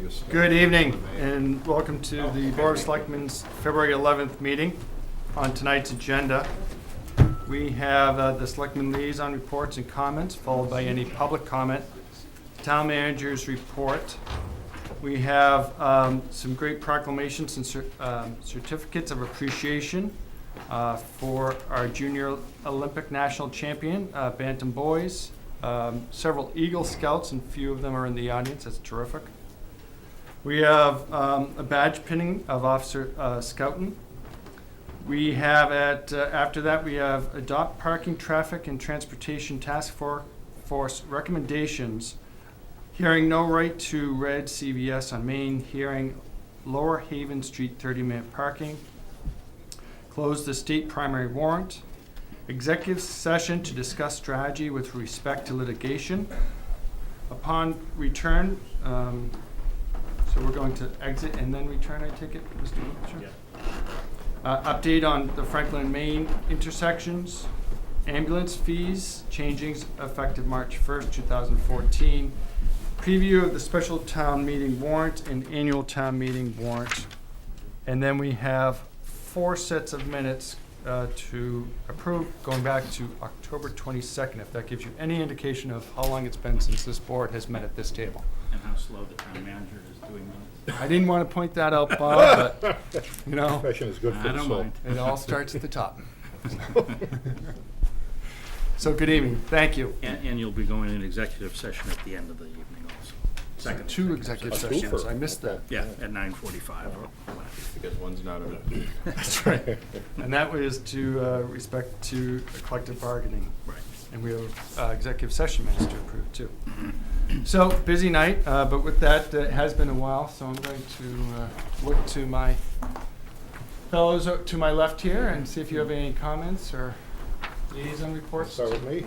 just... Good evening, and welcome to the Board of Selectmen's February 11th meeting. On tonight's agenda, we have the Selectmen liaison reports and comments, followed by any public comment, town manager's report. We have some great proclamations and certificates of appreciation for our junior Olympic national champion, Bantam boys. Several Eagle Scouts, and few of them are in the audience. That's terrific. We have a badge pinning of Officer Scouten. We have after that, we have adopt parking, traffic, and transportation task force recommendations. Hearing no right to red CVS on Main. Hearing Lower Haven Street 30-minute parking. Close the state primary warrant. Executive session to discuss strategy with respect to litigation. Upon return, so we're going to exit and then return, I take it, Mr. Wiltshire? Yeah. Update on the Franklin Main intersections. Ambulance fees changing effective March 1st, 2014. Preview of the special town meeting warrant and annual town meeting warrant. And then we have 4 sets of minutes to approve, going back to October 22nd, if that gives you any indication of how long it's been since this board has met at this table. And how slow the town manager is doing minutes. I didn't want to point that out, Bob, but, you know, Profession is good for the soul. it all starts at the top. So good evening, thank you. And you'll be going in executive session at the end of the evening also. Second. 2 executive sessions, I missed that. Yeah, at 9:45. Because one's not enough. That's right. And that was to respect to collective bargaining. Right. And we have executive session minutes to approve too. So busy night, but with that, it has been a while, so I'm going to look to my fellows to my left here and see if you have any comments or liaison reports. Start with me.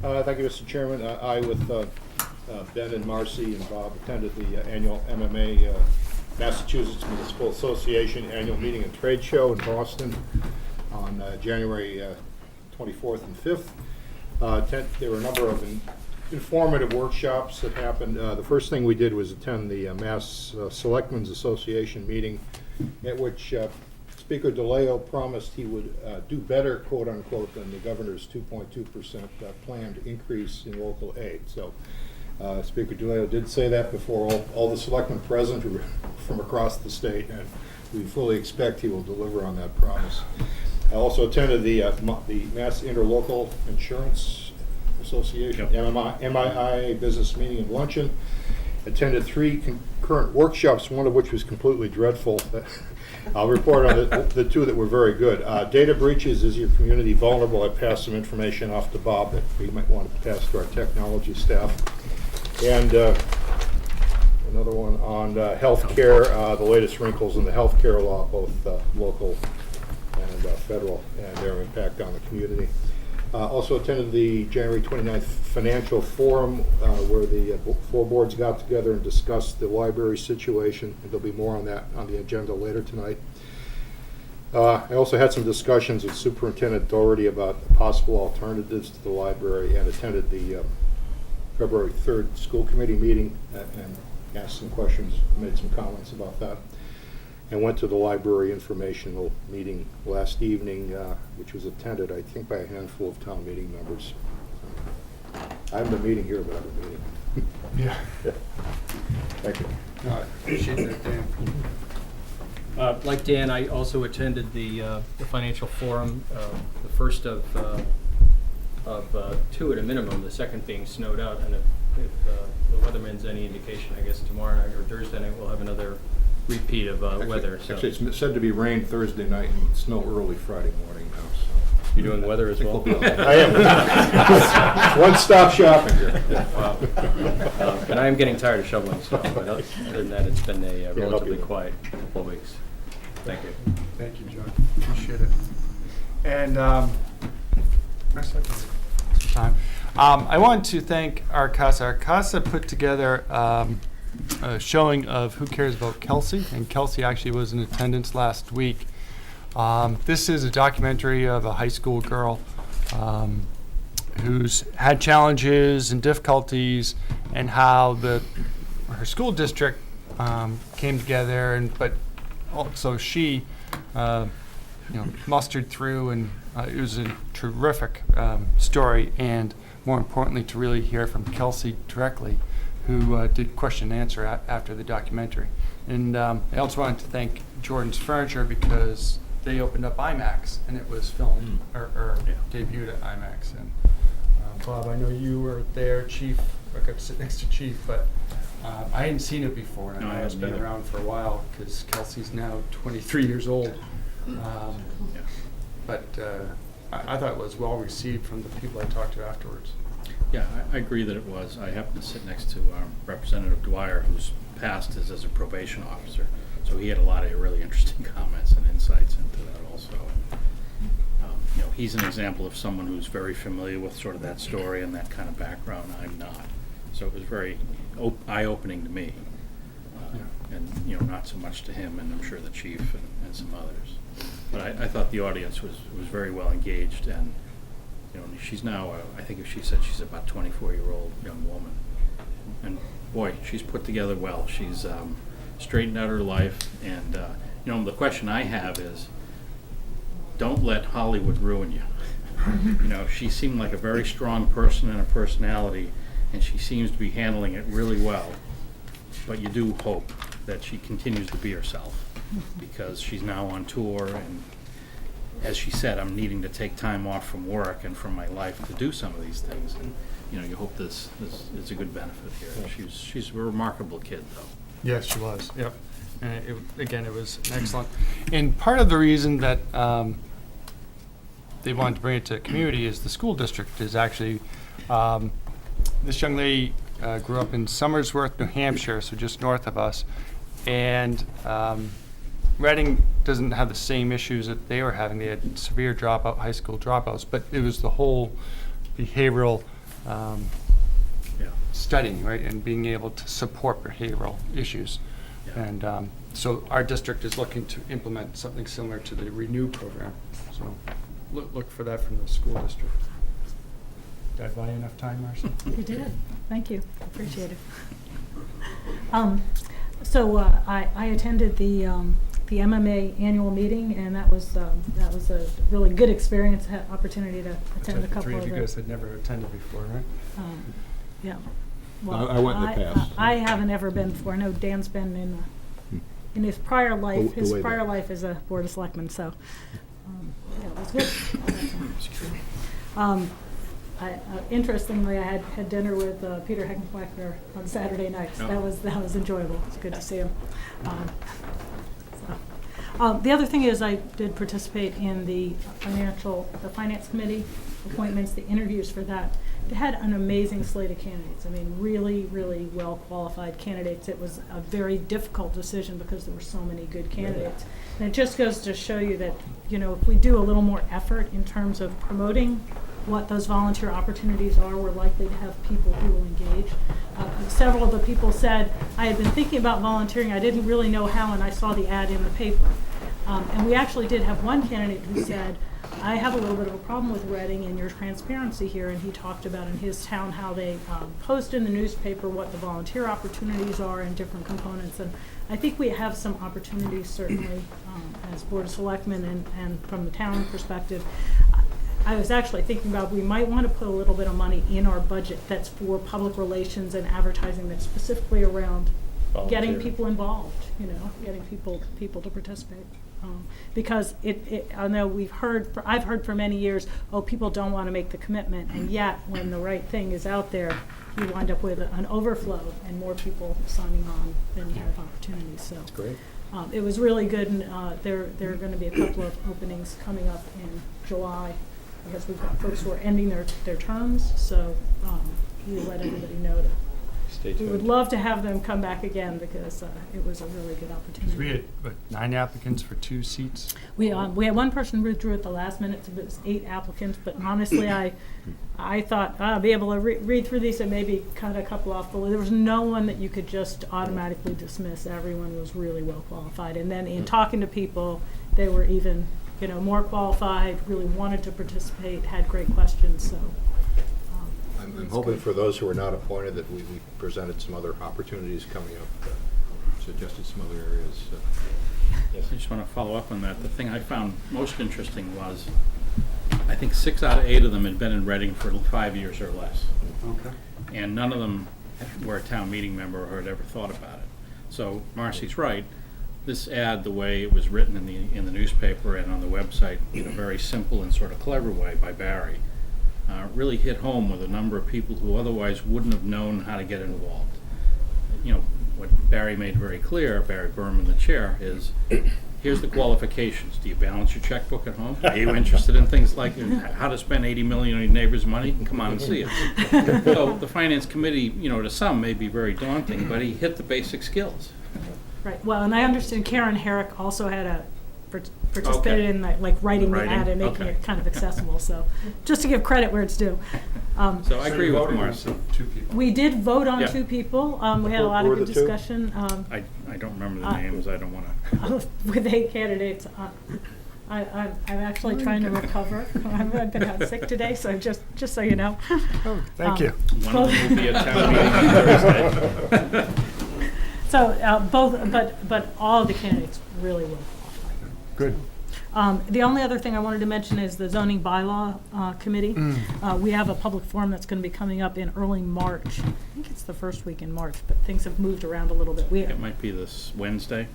Thank you, Mr. Chairman. I, with Ben and Marcy and Bob, attended the annual MMA Massachusetts Municipal Association annual meeting and trade show in Boston on January 24th and 5th. There were a number of informative workshops that happened. The first thing we did was attend the Mass Selectmen's Association meeting, at which Speaker DeLeo promised he would do better, quote unquote, than the governor's 2.2% planned increase in local aid. So Speaker DeLeo did say that before all the selectmen present who were from across the state, and we fully expect he will deliver on that promise. I also attended the Mass Interlocal Insurance Association, yep. MIA business meeting and luncheon. Attended 3 concurrent workshops, one of which was completely dreadful. I'll report on the 2 that were very good. Data breaches, is your community vulnerable? I passed some information off to Bob that we might want to pass to our technology staff. And another one on healthcare, the latest wrinkles in the healthcare law, both local and federal, and their impact on the community. Also attended the January 29th Financial Forum, where the 4 boards got together and discussed the library situation. And there'll be more on that on the agenda later tonight. I also had some discussions with Superintendent Doherty about possible alternatives to the library, and attended the February 3rd school committee meeting and asked some questions, made some comments about that. And went to the library informational meeting last evening, which was attended, I think, by a handful of town meeting members. I haven't been meeting here, but I've been meeting. Yeah. Thank you. No, I appreciate that, Dan. Like Dan, I also attended the financial forum, the first of 2 at a minimum, the second being snowed out. And if the weatherman's any indication, I guess tomorrow night or Thursday night we'll have another repeat of weather. So. Actually, it's said to be rain Thursday night and snow early Friday morning now. So you're doing weather as well? I am. One-stop shopping here. Wow. And I am getting tired of shoveling snow, but other than that, it's been a relatively quiet couple of weeks. Thank you. Thank you, John. Appreciate it. And I want to thank Arcasa. Arcasa put together a showing of Who Cares About Kelsey, and Kelsey actually was in attendance last week. This is a documentary of a high school girl who's had challenges and difficulties, and how her school district came together, but also she, mustered through, and it was a terrific story, and more importantly, to really hear from Kelsey directly, who did question and answer after the documentary. And I also wanted to thank Jordan's Furniture, because they opened up IMAX, and it was filmed, or debuted at IMAX. And Bob, I know you were there, Chief. I got to sit next to Chief, but I hadn't seen it before. And No, I I know it's haven't been either. around for a while, because Kelsey's now 23 years old. But I thought it was well received from the people I talked to afterwards. Yeah, I agree that it was. I happened to sit next to Representative Dwyer, who's passed as a probation officer. So he had a lot of really interesting comments and insights into that also. He's an example of someone who's very familiar with sort of that story and that kind of background. I'm not. So it was very eye-opening to me. And not so much to him, and I'm sure the chief and some others. But I thought the audience was very well engaged, and she's now, I think she said she's about 24-year-old young woman. And boy, she's put together well. She's straightened out her life, and the question I have is, don't let Hollywood ruin you. She seemed like a very strong person and a personality, and she seems to be handling it really well. But you do hope that she continues to be herself, because she's now on tour, and as she said, I'm needing to take time off from work and from my life to do some of these things. And you hope this is a good benefit here. She's a remarkable kid, though. Yes, she was. Yep. And it was excellent. And part of the reason that they wanted to bring it to the community is the school district is actually, this young lady grew up in Somersworth, New Hampshire, so just north of us. And Reading doesn't have the same issues that they were having. They had severe high school dropouts, but it was the whole behavioral studying, right, and being able to support behavioral issues. Yeah. And so our district is looking to implement something similar to the Renew program. So look for that from the school district. Did I buy you enough time, Marcy? You did. Thank you. Appreciate it. So I attended the MMA annual meeting, and that was a really good experience. I had opportunity to attend a couple Three of of you the. guys had never attended before, right? Yeah. Well, I went in the past. I haven't ever been before. I know Dan's been in his prior life. The His way prior back. life as a board of selectmen. So yeah, it was good. Interestingly, I had dinner with Peter Heckenschwecker on Saturday night. So Oh. that was enjoyable. It's good to see him. The other thing is I did participate in the finance committee appointments, the interviews for that. They had an amazing slate of candidates. I mean, really, really well qualified candidates. It was a very difficult decision because there were so many good candidates. And it just goes to show you that, if we do a little more effort in terms of promoting what those volunteer opportunities are, we're likely to have people who will engage. Several of the people said, I had been thinking about volunteering, I didn't really know how, and I saw the ad in the paper. And we actually did have one candidate who said, I have a little bit of a problem with Reading and your transparency here, and he talked about in his town how they post in the newspaper what the volunteer opportunities are and different components. And I think we have some opportunities certainly as Board of Selectmen and from the town perspective. I was actually thinking about we might want to put a little bit of money in our budget that's for public relations and advertising that's specifically around getting people involved, getting people to participate. Because I know I've heard for many years, people don't want to make the commitment, and yet when the right thing is out there, you wind up with an overflow and more people signing on than you have opportunities. So that's great. It was really good, and there are going to be a couple of openings coming up in July because we've got folks who are ending their terms. So we let everybody know that. Stay We tuned. would love to have them come back again because it was a really good opportunity. We had 9 applicants for 2 seats. We had one person withdrew at the last minute, so it was 8 applicants. But honestly, I thought I'll be able to read through these and maybe cut a couple off. But there was no one that you could just automatically dismiss. Everyone was really well qualified. And then in talking to people, they were even more qualified, really wanted to participate, had great questions. So. I'm hoping for those who are not appointed that we presented some other opportunities coming up. suggested some other areas. I just want to follow up on that. The thing I found most interesting was, I think 6 out of 8 of them had been in Reading for 5 years or less. Okay. And none of them were a town meeting member or had ever thought about it. So Marcy's right. This ad, the way it was written in the newspaper and on the website, in a very simple and sort of clever way by Barry, really hit home with a number of people who otherwise wouldn't have known how to get involved. You know, what Barry made very clear, Barry Berman, the chair, is here's the qualifications. Do you balance your checkbook at home? Are you interested in things like how to spend 80 million on your neighbor's money? Come on and see it. So the finance committee, you know, to some may be very daunting, but he hit the basic skills. Right, well, and I understand Karen Herrick also had participated Okay. in like writing the Writing, ad and making okay. it kind of accessible, so, just to give credit where it's due. So I agree with Marcy. Two people. We did vote on Yeah. 2 people, we had a lot Who of were good the two? discussion, I don't remember the names. I don't want to. with 8 candidates. I'm actually trying to recover. I've been out sick today, so just so you know. Oh, thank you. One of them will be at town meeting on Thursday. So, but all of the candidates really were qualified. Good. The only other thing I wanted to mention is the zoning bylaw committee. We have a public forum that's going to be coming up in early March. I think it's the first week in March, but things have moved around a little bit. It might be this Wednesday,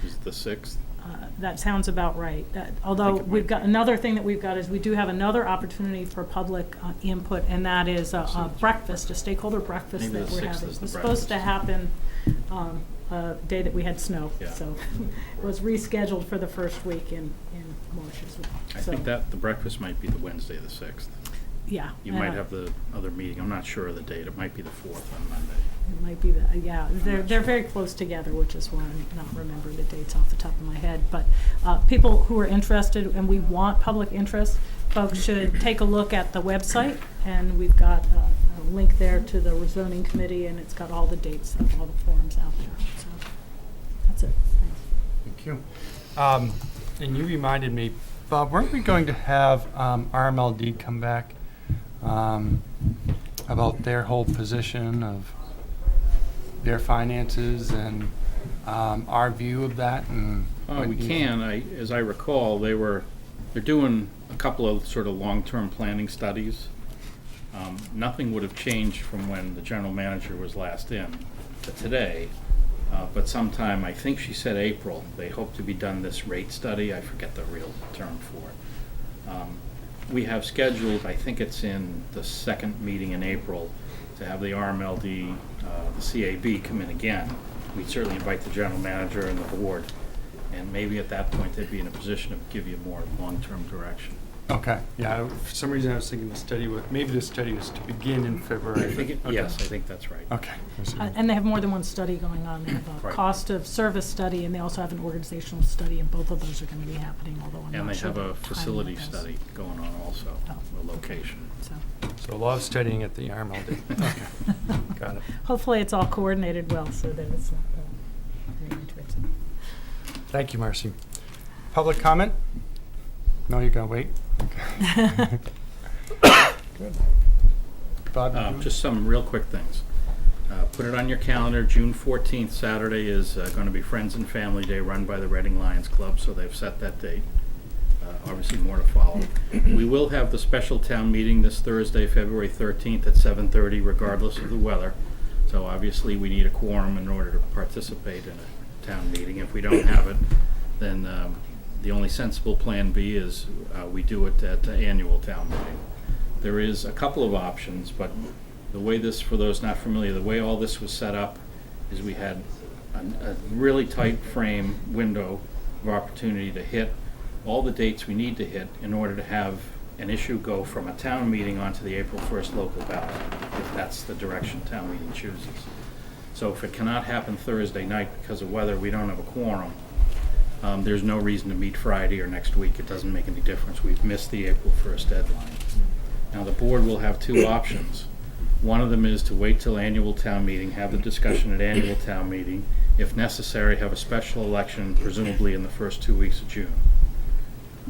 is it the 6th? That sounds about right. Although it might we've got be. another thing that we've got is we do have another opportunity for public input, and that is a breakfast, a stakeholder breakfast Maybe that the we're 6th having. is It the was supposed to happen a day that we had snow, Yeah. so it was rescheduled for the first week in March as well. I So, think that the breakfast might be the Wednesday, the 6th. yeah. You might have the other meeting. I'm not sure of the date. It might be the 4th on Monday. It might be yeah, they're very close together, which is why I'm not remembering the dates off the top of my head. But people who are interested, and we want public interest, folks should take a look at the website, and we've got a link there to the zoning committee, and it's got all the dates of all the forums out there. So that's it. Thanks. Thank you. And you reminded me, Bob, weren't we going to have RMLD come back about their whole position of their finances and our view of that? And what We you- can. As I recall, they're doing a couple of sort of long-term planning studies. Nothing would have changed from when the general manager was last in to today. But sometime, I think she said April, they hope to be done this rate study. I forget the real term for it. We have scheduled, I think it's in the second meeting in April, to have the RMLD, the CAB come in again. We'd certainly invite the general manager and the board, and maybe at that point they'd be in a position to give you more long-term direction. Okay, yeah, for some reason I was thinking maybe the study was to begin in February. I think Okay. yes, I think that's right. Okay. And they have more than one study going on. They have a Right. cost of service study, and they also have an organizational study, and both of those are going to be happening, although I'm And not they sure have the a timing of facility those. study going on also, Oh. a location. So So a lot of studying at the RMLD. Okay, got it. hopefully it's all coordinated well so that it's not very interesting. Thank you, Marcy. Public comment? No, you're gonna wait? Okay. Good. Bob? you- Just some real quick things. Put it on your calendar, June 14th, Saturday, is going to be Friends and Family Day run by the Reading Lions Club, so they've set that date. Obviously, more to follow. We will have the special town meeting this Thursday, February 13th at 7:30, regardless of the weather. So obviously, we need a quorum in order to participate in a town meeting. If we don't have it, then the only sensible plan B is we do it at the annual town meeting. There is a couple of options, but the way this, for those not familiar, the way all this was set up is we had a really tight frame window of opportunity to hit all the dates we need to hit in order to have an issue go from a town meeting onto the April 1st local ballot, if that's the direction town meeting chooses. So if it cannot happen Thursday night because of weather, we don't have a quorum, there's no reason to meet Friday or next week. It doesn't make any difference. We've missed the April 1st deadline. Now, the board will have two options. One of them is to wait till annual town meeting, have the discussion at annual town meeting. If necessary, have a special election, presumably in the first 2 weeks of June.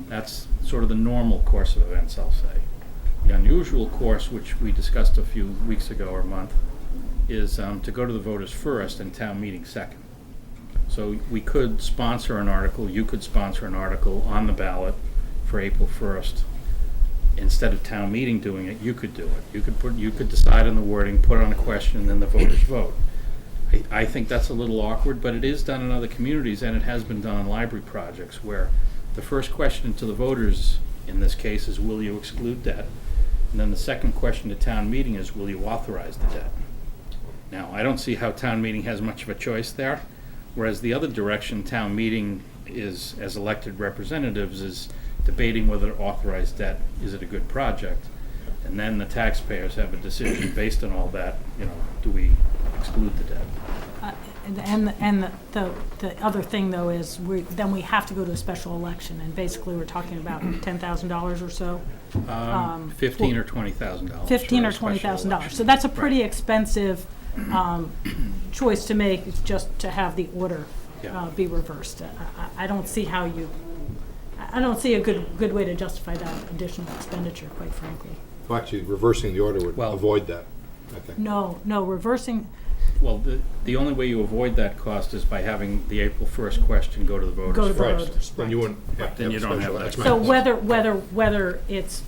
That's sort of the normal course of events, I'll say. The unusual course, which we discussed a few weeks ago or a month, is to go to the voters first and town meeting second. So we could sponsor an article, you could sponsor an article on the ballot for April 1st. Instead of town meeting doing it, you could do it. You could decide on the wording, put on a question, and then the voters vote. I think that's a little awkward, but it is done in other communities, and it has been done on library projects, where the first question to the voters, in this case, is will you exclude debt? And then the second question to town meeting is will you authorize the debt? Now, I don't see how town meeting has much of a choice there, whereas the other direction, town meeting is, as elected representatives, is debating whether to authorize debt, is it a good project? And then the taxpayers have a decision based on all that, do we exclude the debt? And the other thing, though, is then we have to go to a special election, and basically we're talking about $10,000 or so. $15,000 or $20,000. $15,000 or $20,000. So that's a pretty expensive choice to make, is just to have the order be reversed. I don't see how I don't see a good way to justify that additional expenditure, quite frankly. Well, actually, reversing the order would avoid that, I think. No, reversing. Well, the only way you avoid that cost is by having the April 1st question go to the voters Go to the first. voters. Then you wouldn't have to Then have you a don't special have that. election. So whether it's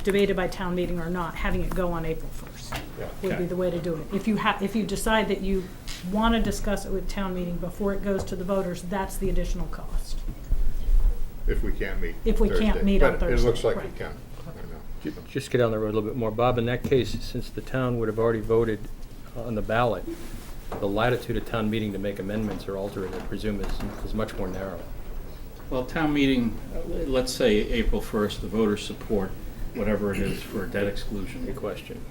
debated by town meeting or not, having it go on April 1st would be Okay. the way to do it. If you decide that you want to discuss it with town meeting before it goes to the voters, that's the additional cost. If we can't meet If we can't Thursday. meet on But Thursday, it looks like we right. can. I know. Just get down the road a little bit more. Bob, in that case, since the town would have already voted on the ballot, the latitude of town meeting to make amendments or alter it, I presume, is much more narrow. Well, town meeting, let's say April 1st, the voters support whatever it is for debt exclusion. Good question.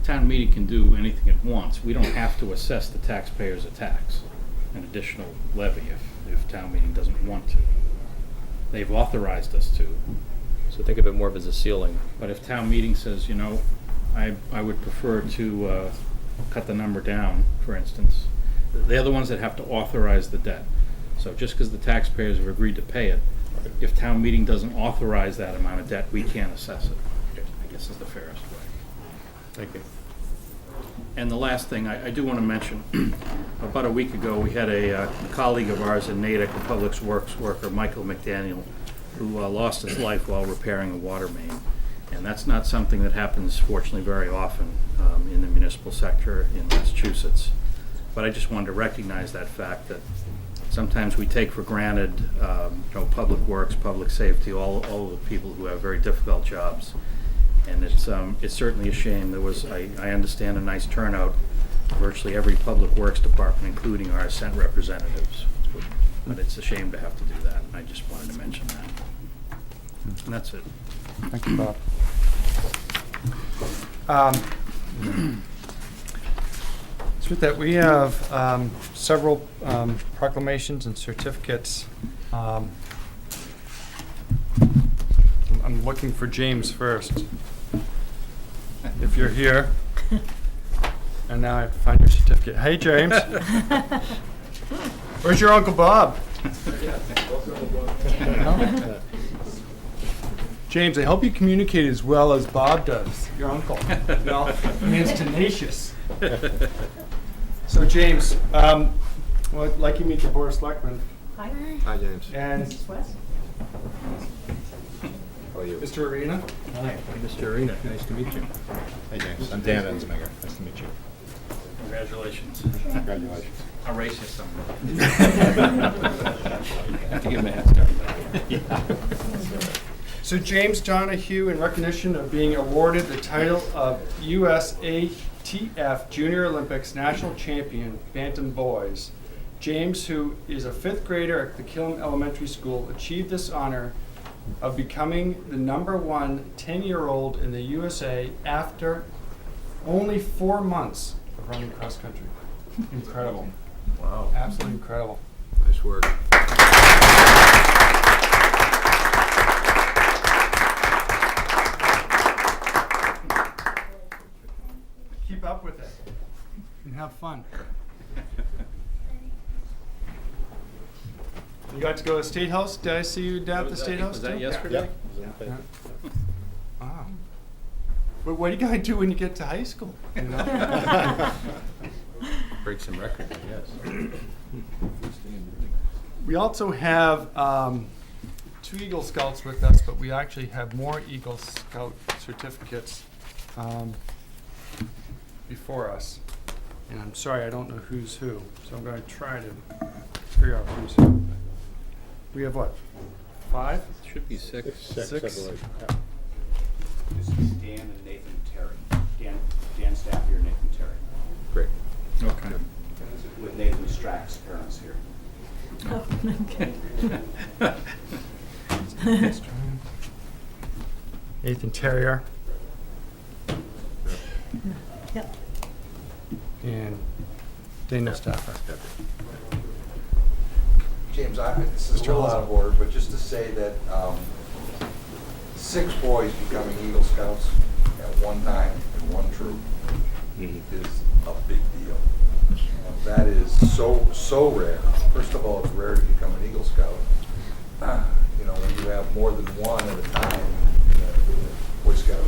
Town meeting can do anything it wants. We don't have to assess the taxpayers a tax, an additional levy, if town meeting doesn't want to. They've authorized us to. So think of it more of as a ceiling. But if town meeting says, I would prefer to cut the number down, for instance, they're the ones that have to authorize the debt. So just because the taxpayers have agreed to pay it, if town meeting doesn't authorize that amount of debt, we can't assess it, I guess is the fairest way. Thank you. And the last thing, I do want to mention, about a week ago, we had a colleague of ours in Natick, a public works worker, Michael McDaniel, who lost his life while repairing a water main. And that's not something that happens, fortunately, very often in the municipal sector in Massachusetts. But I just wanted to recognize that fact that sometimes we take for granted, public works, public safety, all of the people who have very difficult jobs. And it's certainly a shame. There was, I understand, a nice turnout, virtually every public works department, including our Senate representatives. But it's a shame to have to do that. I just wanted to mention that. And that's it. Thank you, Bob. So with that, we have several proclamations and certificates. I'm looking for James first. If you're here. And now I have to find your certificate. Hey, James. Where's your Uncle Bob? James, I hope you communicate as well as Bob does, your uncle. I mean, it's tenacious. So, James, well, I'd like you to meet the Board of Selectmen. Hi. Hi, James. And Mrs. West? How are you? Mr. Arena. Hi, Mr. Arena. Nice to meet you. Hey, James. I'm Dan Ensminger. Nice to meet you. Congratulations. Congratulations. I'll race you someday. Have to give him a head start. So James Donahue, in recognition of being awarded the title of USATF Junior Olympics National Champion Bantam Boys, James, who is a 5th grader at the Killam Elementary School, achieved this honor of becoming the #1 10-year-old in the USA after only 4 months of running cross country. Incredible. Wow. Absolutely incredible. Nice work. Keep up with it and have fun. You got to go to the State House? Did I see you down at the State House Was that too? yesterday? Wow. But what do you gotta do when you get to high school? You know? Very break some records, yes. We also have 2 Eagle Scouts with us, but we actually have more Eagle Scout certificates before us. And I'm sorry, I don't know who's who, so I'm going to try to figure out who's who. We have what, 5? Should be 6. Six. I believe. Yeah. This is Dan and Nathan Terry. Dan Staffier, Nathan Terry. Great. Okay. With Nathan Strack's parents here. Oh, okay. Nathan Terrier Yep. and Daniel Staffer. James, this is a little out of order, but just to say that 6 boys becoming Eagle Scouts at one time in one troop is a big deal. That is so rare. First of all, it's rare to become an Eagle Scout. When you have more than one at a time in a Boy Scout,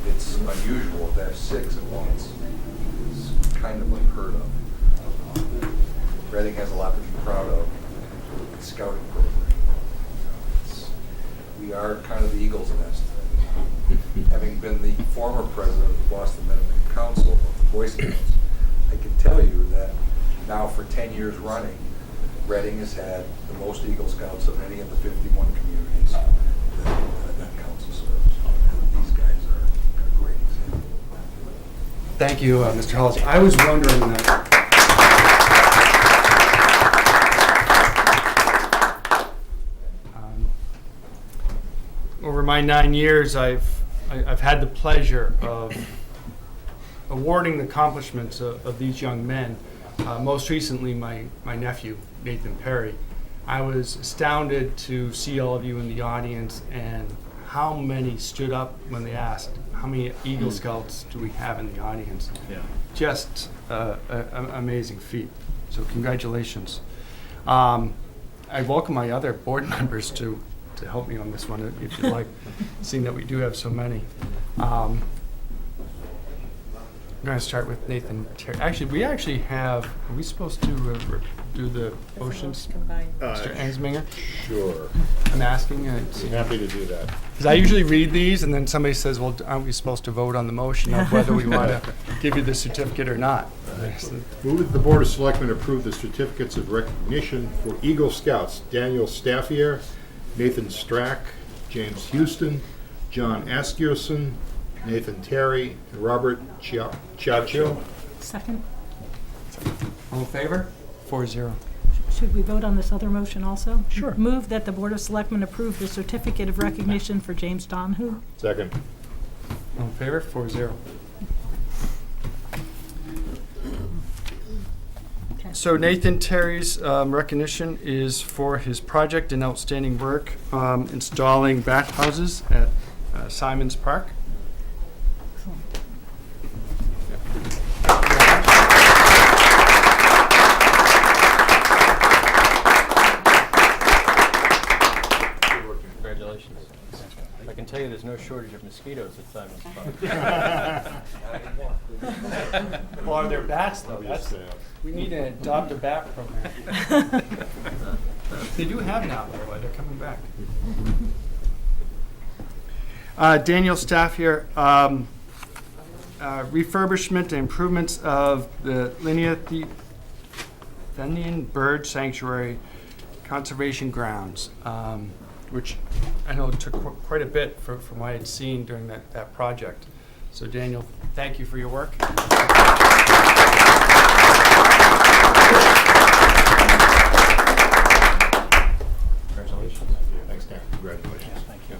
it's unusual to have 6 at once. It's kind of unheard of. Reading has a lot to be proud of in the scouting program. We are kind of the Eagle's nest. Having been the former president of the Boston Mennonite Council of the Boy Scouts, I can tell you that now for 10 years running, Reading has had the most Eagle Scouts of any of the 51 communities that council serves. And these guys are a great example. Thank you, Mr. Hollis. I was wondering that. Over my 9 years, I've had the pleasure of awarding the accomplishments of these young men. Most recently, my nephew, Nathan Perry. I was astounded to see all of you in the audience and how many stood up when they asked, how many Eagle Scouts do we have in the audience? Yeah. Just an amazing feat. So congratulations. I welcome my other board members to help me on this one if you'd like, seeing that we do have so many. I'm going to start with Nathan Terry. Actually, we are we supposed to do the motions? Mr. Ensminger? Sure. I'm asking. Happy to do that. Because I usually read these and then somebody says, well, aren't we supposed to vote on the motion of whether we want to give you the certificate or not? Move that the Board of Selectmen approve the certificates of recognition for Eagle Scouts Daniel Staffier, Nathan Strack, James Houston, John Askerson, Nathan Terry, and Robert Chiaccio. Second. All in favor? 4-0. Should we vote on this other motion also? Sure. Move that the Board of Selectmen approve the certificate of recognition for James Donahue. Second. All in favor? 4-0. Okay. So Nathan Terry's recognition is for his project and outstanding work installing bathhouses at Simons Park. Excellent. Congratulations. I can tell you there's no shortage of mosquitoes at Simon's Park. Well, are there bats though? We need to adopt a bat program. They do have now, by the way. They're coming back. Daniel Staffier, refurbishment and improvements of the Linnean Bird Sanctuary Conservation Grounds, which I know took quite a bit from what I had seen during that project. So Daniel, thank you for your work. Congratulations. Thanks, Dan. Congratulations. Thank you.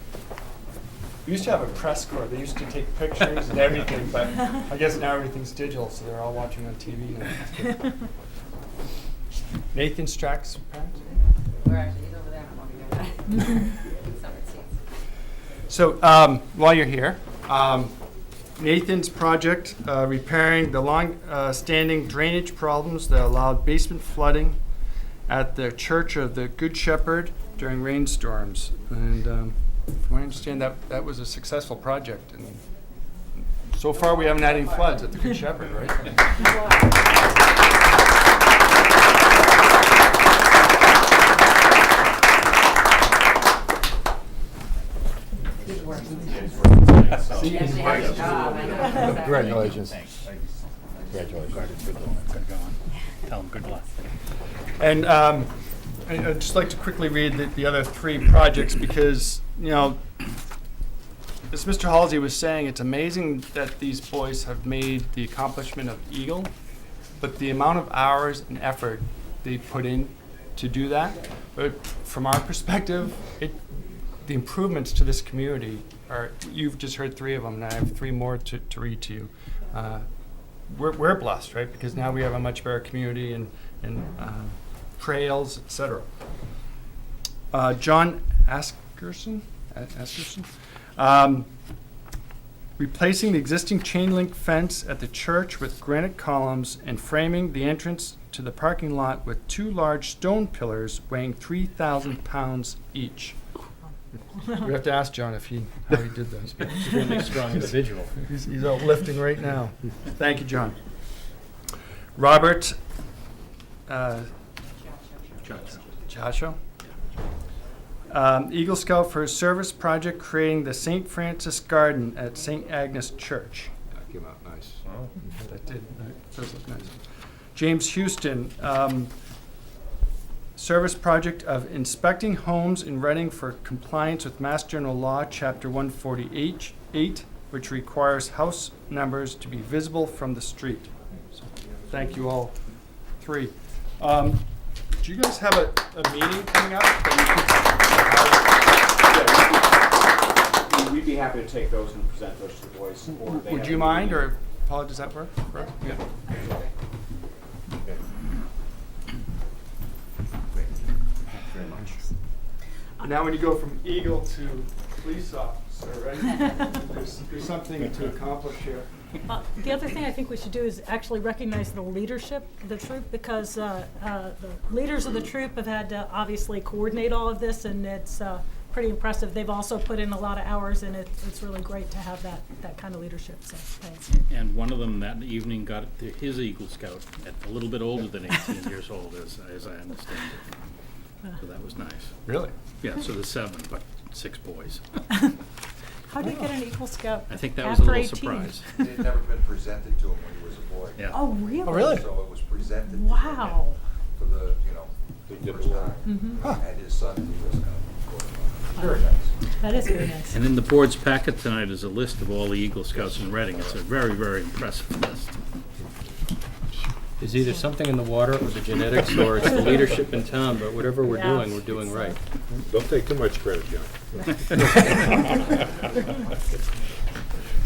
We used to have a press corps. They used to take pictures and everything, but I guess now everything's digital, so they're all watching on TV now. Nathan Strack's parents? We're actually, he's over there, I'm over here. Summer seats. So while you're here, Nathan's project repairing the long-standing drainage problems that allowed basement flooding at the Church of the Good Shepherd during rainstorms. And from what I understand, that was a successful project and So far, we haven't had any floods at the Good Shepherd, right? He's working. Yes, Great job. I know. Congratulations. Congratulations. Good going. Tell him good luck. And I'd just like to quickly read the other three projects because, you know, as Mr. Halsey was saying, it's amazing that these boys have made the accomplishment of Eagle, but the amount of hours and effort they put in to do that, but from our perspective, the improvements to this community are, you've just heard three of them, and I have three more to read to you. We're blessed, right? Because now we have a much better community and trails, etc. John Askerson? Replacing the existing chain link fence at the church with granite columns and framing the entrance to the parking lot with two large stone pillars weighing 3,000 pounds each. We have to ask John how he did that. He's a really strong individual. He's out lifting right now. Thank you, John. Robert Chacho? Eagle Scout for his service project creating the St. Francis Garden at St. Agnes Church. That came out nice. That does look nice. James Houston, service project of inspecting homes in Reading for compliance with Mass General Law, Chapter 148, which requires house numbers to be visible from the street. So, thank you all three. Do you guys have a meeting coming up that We'd be happy to take those and present those to the boys. Or they would have you a mind, meeting. or Paula, does that work? Yeah. Very much. Now when you go from Eagle to police officer, right? There's something to accomplish here. The other thing I think we should do is actually recognize the leadership of the troop, because the leaders of the troop have had to obviously coordinate all of this, and it's pretty impressive. They've also put in a lot of hours, and it's really great to have that kind of leadership, so thanks. And one of them that evening got his Eagle Scout at a little bit older than 18 years old, as I understand it. So that was nice. Really? Yeah, so there's 7, but 6 boys. How do you get an Eagle Scout I think that was a after little 18? surprise. It had never been presented to him when he was a boy. Yeah. Oh, really? Oh, really? So it was presented to him Wow. for the, They did first well. time. And his son, he was kind of. Very nice. That is very nice. And in the board's packet tonight is a list of all the Eagle Scouts in Reading. It's a very, very impressive list. There's either something in the water or the genetics or it's the leadership in town, but whatever we're Yeah. doing, we're doing right. Don't take too much credit, John.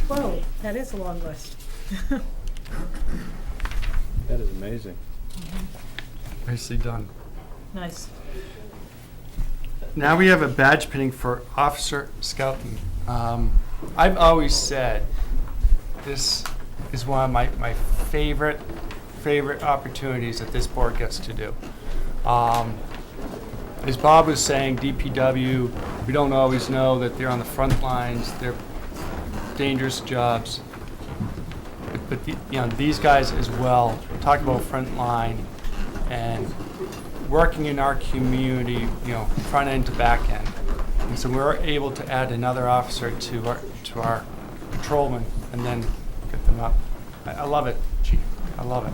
Whoa, that is a long list. That is amazing. Nicely done. Nice. Now we have a badge pinning for Officer Scouting. I've always said this is one of my favorite opportunities that this board gets to do. As Bob was saying, DPW, we don't always know that they're on the front lines. They're dangerous jobs. But these guys as well, talk about front line and working in our community, front end to back end. And so we're able to add another officer to our patrolmen and then get them up. I love it, Chief. I love it.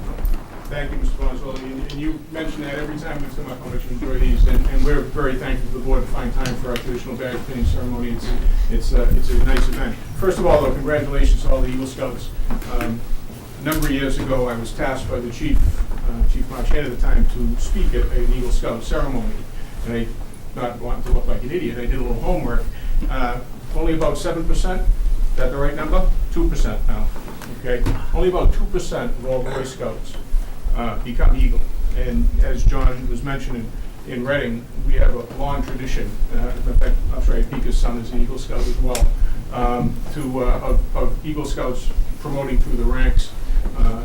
Thank you, Mr. Bonzoli. And you mention that every time we come up, how much you enjoy these, and we're very thankful to the board to find time for our traditional badge pinning ceremony. It's a nice event. First of all, though, congratulations to all the Eagle Scouts. A number of years ago, I was tasked by the Chief Marchand at the time, to speak at an Eagle Scout ceremony. And I, not wanting to look like an idiot, I did a little homework. Only about 7%, is that the right number? 2% now, okay? Only about 2% of all Boy Scouts become Eagle. And as John was mentioning, in Reading, we have a long tradition. In fact, I'm sorry, Pika's son is an Eagle Scout as well, of Eagle Scouts promoting through the ranks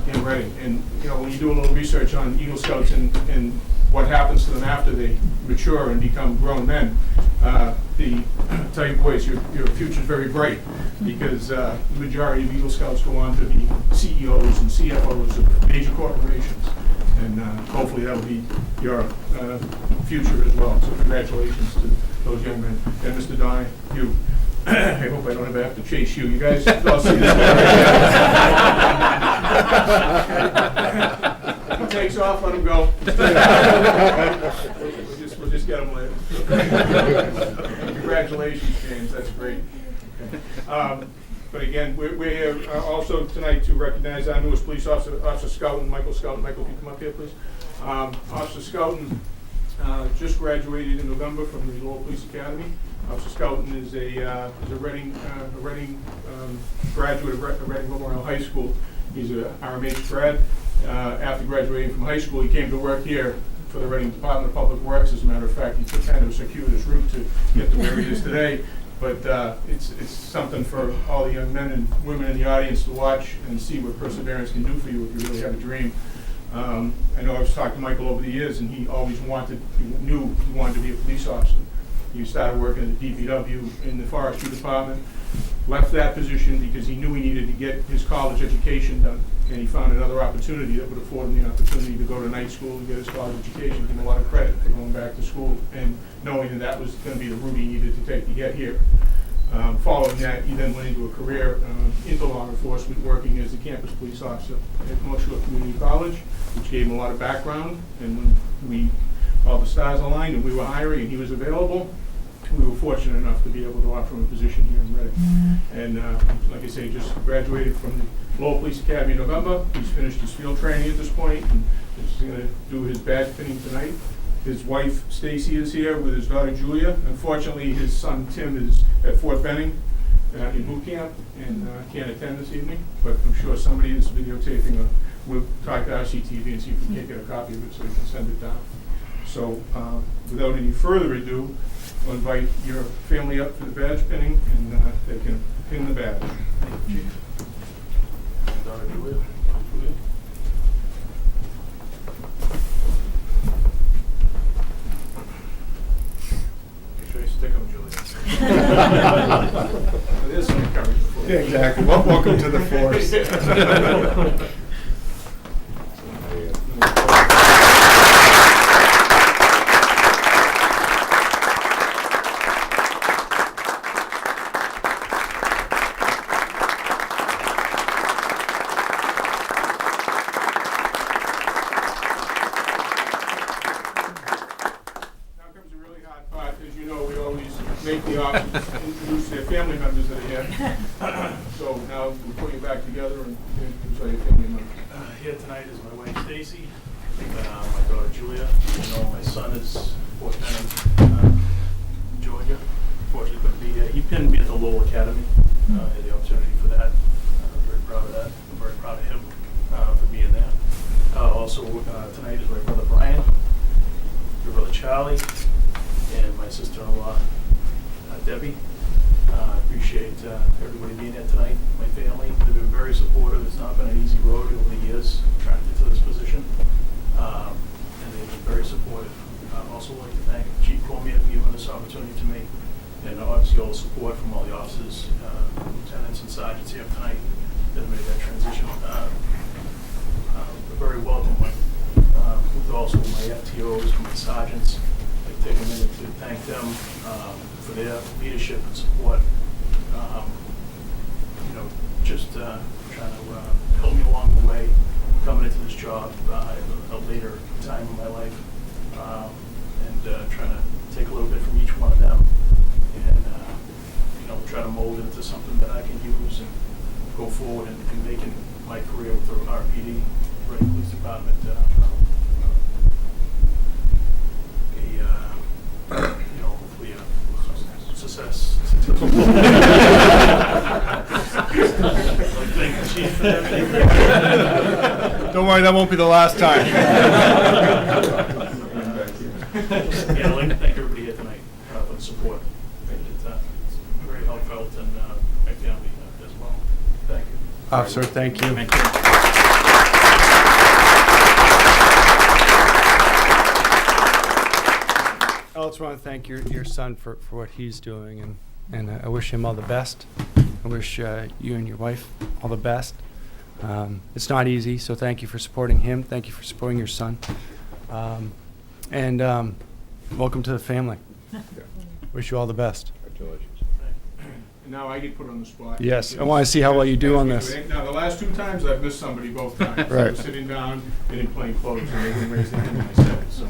in Reading. And when you do a little research on Eagle Scouts and what happens to them after they mature and become grown men, tell you boys, your future's very bright, because the majority of Eagle Scouts go on to be CEOs and CFOs of major corporations. And hopefully that'll be your future as well. So congratulations to those young men. And Mr. Don, you. I hope I don't ever have to chase you. You guys all see this guy? He takes off, let him go. We'll just get him later. Congratulations, James. That's great. But again, we're here also tonight to recognize our newest police officer, Officer Scouten, Michael Scouten. Michael, if you come up here, please. Officer Scouten just graduated in November from the Lowell Police Academy. Officer Scouten is a Reading graduate of Reading Memorial High School. He's a RMH grad. After graduating from high school, he came to work here for the Reading Department of Public Works. As a matter of fact, he took kind of a circuitous route to get to where he is today. But it's something for all the young men and women in the audience to watch and see what perseverance can do for you if you really have a dream. I know I've talked to Michael over the years, and he always knew he wanted to be a police officer. He started working at the DPW in the forestry department, left that position because he knew he needed to get his college education done, and he found another opportunity that would afford him the opportunity to go to night school and get his college education, give him a lot of credit for going back to school, and knowing that that was going to be the route he needed to take to get here. Following that, he then went into a career into law enforcement, working as a campus police officer at North Shore Community College, which gave him a lot of background. And when all the stars aligned and we were hiring and he was available, we were fortunate enough to be able to offer him a position here in Reading. And like I say, just graduated from the Lowell Police Academy in November. He's finished his field training at this point, and he's going to do his badge pinning tonight. His wife, Stacy, is here with his daughter, Julia. Unfortunately, his son, Tim, is at Fort Benning in boot camp and can't attend this evening, but I'm sure somebody is videotaping. We'll talk to RCTV and see if we can't get a copy of it so we can send it down. So without any further ado, I'll invite your family up for the badge pinning, and they can pin the badge. Thank you, Chief. Daughter, Julia. Stick 'em, Julia. There's some encouragement for you. Yeah, exactly. Welcome to the force. Make the officers introduce their family members that are here. So now we'll put you back together and introduce all your family members. Here tonight is my wife Stacy, my daughter Julia. My son is Fort Benning, Georgia. Fortunately couldn't be here. He pinned me at the Lowell Academy. Had the opportunity for that. I'm very proud of that. I'm very proud of him for being there. Also tonight is my brother Brian, your brother Charlie, and my sister-in-law Debbie. I appreciate everybody being here tonight, my family. They've been very supportive. It's not been an easy road over the years trying to get to this position. And they've been very supportive. I'd also like to thank Chief Cormier for giving this opportunity to me, and obviously all the support from all the officers, lieutenants and sergeants here tonight that have made that transition a very welcome one. With also my FTOs, my sergeants, I'd take a minute to thank them for their leadership and support. Just trying to help me along the way, coming into this job at a later time in my life, and trying to take a little bit from each one of them, and try to mold it into something that I can use and go forward in making my career with the RPD, Reading Police Department, hopefully a success. Thank you, Chief. Don't worry, that won't be the last time. Yeah, I'd like to thank everybody here tonight for the support. It's very heartfelt, and my family as well. Thank you. Officer, thank you. Thank you. also want to thank your son for what he's doing, and I wish him all the best. I wish you and your wife all the best. It's not easy, so thank you for supporting him. Thank you for supporting your son. And welcome to the family. Wish you all the best. Congratulations. And now I get put on the spot. Yes, I want to see how well you do on this. Now, the last 2 times, I've missed somebody both times. I Right. was sitting down and in plain clothes, and they didn't raise their hand when I said it. So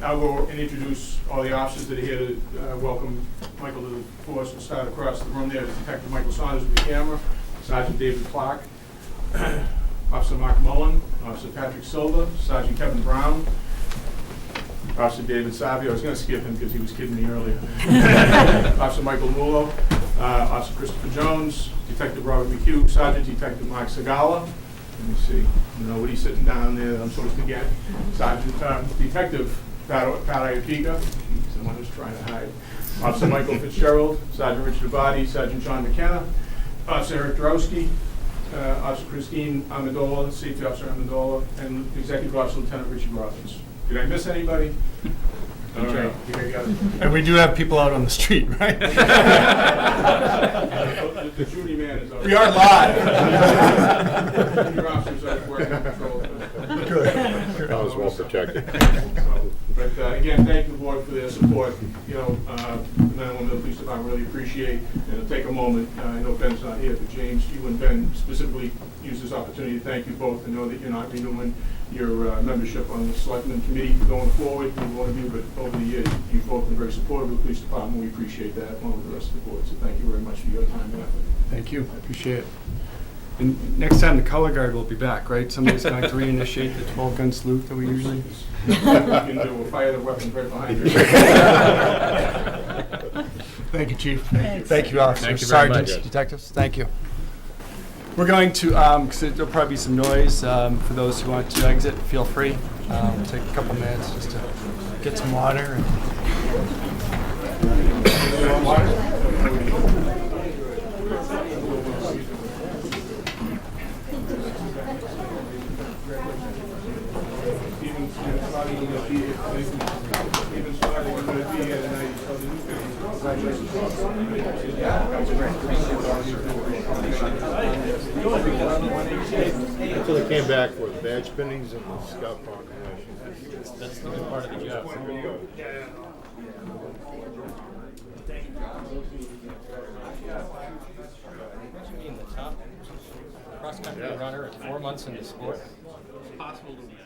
I'll go and introduce all the officers that are here to welcome Michael to the force. We'll start across the room there. Detective Michael Saunders with the camera, Sergeant David Clark, Officer Mark Mullen, Officer Patrick Silva, Sergeant Kevin Brown, Officer David Savio. I was going to skip him because he was kidding me earlier. Officer Michael Mulo, Officer Christopher Jones, Detective Robert McHugh, Sergeant Detective Mark Segala. Let me see, nobody's sitting down there that I'm supposed to get. Sergeant Detective Pat Iapika, he's the one who's trying to hide. Officer Michael Fitzgerald, Sergeant Richard Abadi, Sergeant John McKenna, Officer Eric Drowski, Officer Christine Amendola, Safety Officer Amendola, and Executive Officer Lieutenant Richard Robbins. Did I miss anybody? All right, I think I got it. And we do have people out on the street, right? The Judy man is over. We are live. Your officers are working on control. That was well protected. But again, thank the board for their support. You know, the men and women of the police department really appreciate, and it'll take a moment. I know Ben's not here, but James, you and Ben specifically use this opportunity to thank you both and know that you're not renewing your membership on the Selectmen Committee going forward, neither one of you, but over the years, you've both been very supportive of the police department. We appreciate that, along with the rest of the board. So thank you very much for your time and effort. Thank you, I appreciate it. And next time, the color guard will be back, right? Somebody's going to reinitiate the 12-gun salute that we usually... We can do, we'll fire the weapons right behind you. Thank you, Chief. Thanks. Thank you, officers, Thank you very much. sergeants, detectives. Thank you. We're going to, because there'll probably be some noise, for those who want to exit, feel free. We'll take a couple minutes just to get some water. Until they came back for the badge pinnings and the scout proclamation. That's the good part of the job. Being the top cross-country runner at 4 months in the sport. It's possible to win.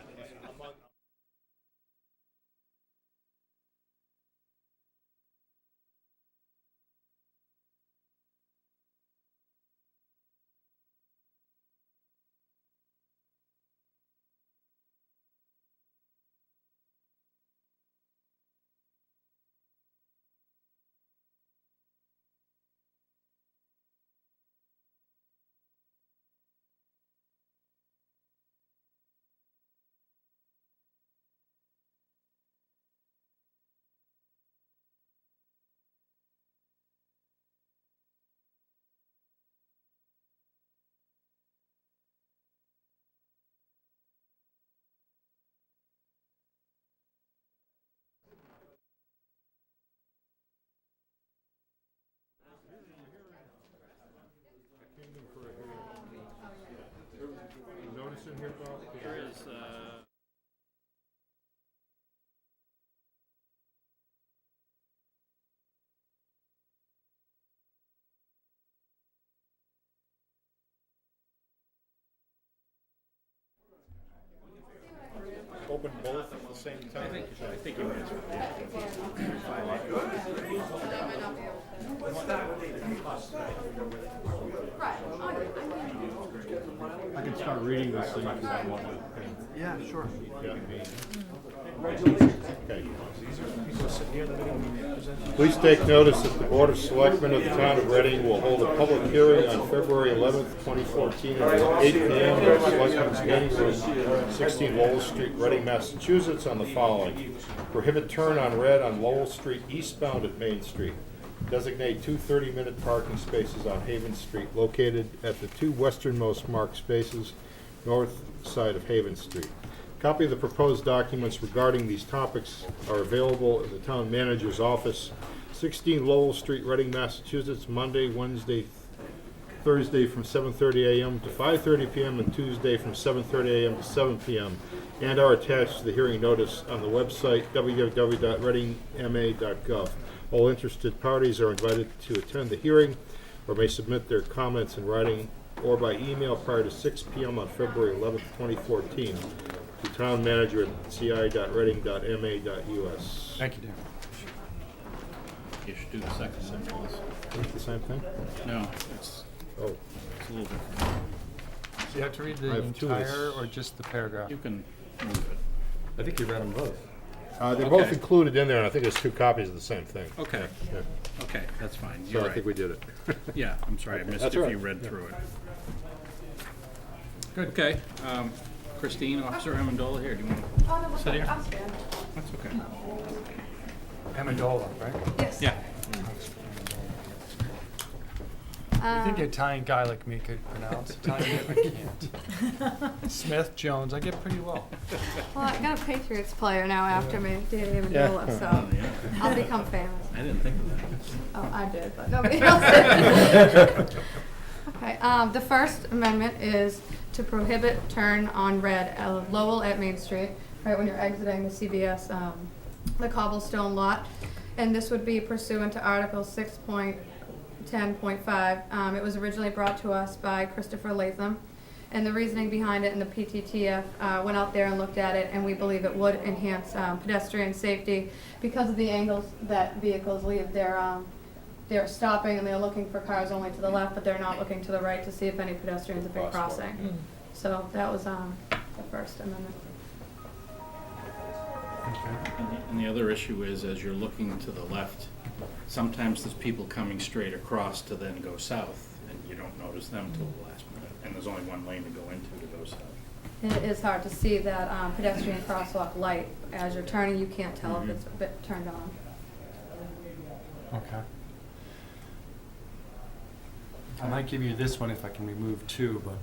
Notice in here, Bob? There is, Open both at the same time? I think you answered. I can start reading this thing if you want to. Yeah, sure. Okay. Please take notice that the Board of Selectmen of the Town of Reading will hold a public hearing on February 11th, 2014 at 8 p.m. in the Selectmen's Meeting Room, 16 Lowell Street, Reading, Massachusetts, on the following. Prohibit turn on red on Lowell Street eastbound at Main Street. Designate 2 30-minute parking spaces on Haven Street located at the 2 westernmost marked spaces north side of Haven Street. Copy of the proposed documents regarding these topics are available in the town manager's office, 16 Lowell Street, Reading, Massachusetts, Monday, Wednesday, Thursday from 7:30 a.m. to 5:30 p.m. and Tuesday from 7:30 a.m. to 7 p.m. and are attached to the hearing notice on the website www.readingma.gov. All interested parties are invited to attend the hearing or may submit their comments in writing or by email prior to 6 p.m. on February 11th, 2014 to townmanager@ci.reading.ma.us. Thank you, Dan. You should do the second one, please. Is it the same thing? No, it's Oh, a little different. So you have to read I the have two of this. entire or just the paragraph? You can move it. I think you read them both. they're both Okay. included in there, and I think there's two copies of the same thing. Okay, Yeah. okay, that's fine. So You're I right. think we did it. Yeah, I'm sorry, I missed That's if all you right. read Yeah. through it. Good. Okay, Christine, Officer Amendola here, do you want Oh, no, to sit here? I'll stand. That's okay. Amendola, right? Yes. Yeah. You think an Italian guy like me could pronounce Italian? I can't. Smith, Jones, I get pretty well. Well, I got a Patriots player now after me, Danny Yeah. Amendola, Oh, so yeah. I'll become famous. I didn't think of that. Oh, I did, but nobody else did. Okay, the first amendment is to prohibit turn on red at Lowell at Main Street, right when you're exiting the CVS, the cobblestone lot. And this would be pursuant to Article 6.10.5. It was originally brought to us by Christopher Latham. And the reasoning behind it, and the PTTF went out there and looked at it, and we believe it would enhance pedestrian safety because of the angles that vehicles leave. They're stopping and they're looking for cars only to the left, but they're not looking to the right to see if any pedestrians have been crossing. So that was the First Amendment. And the other issue is, as you're looking to the left, sometimes there's people coming straight across to then go south, and you don't notice them till the last minute, and there's only one lane to go into to go south. And it is hard to see that pedestrian crosswalk light. As you're turning, you can't tell if it's a bit turned on. Okay. I might give you this one if I can remove two, but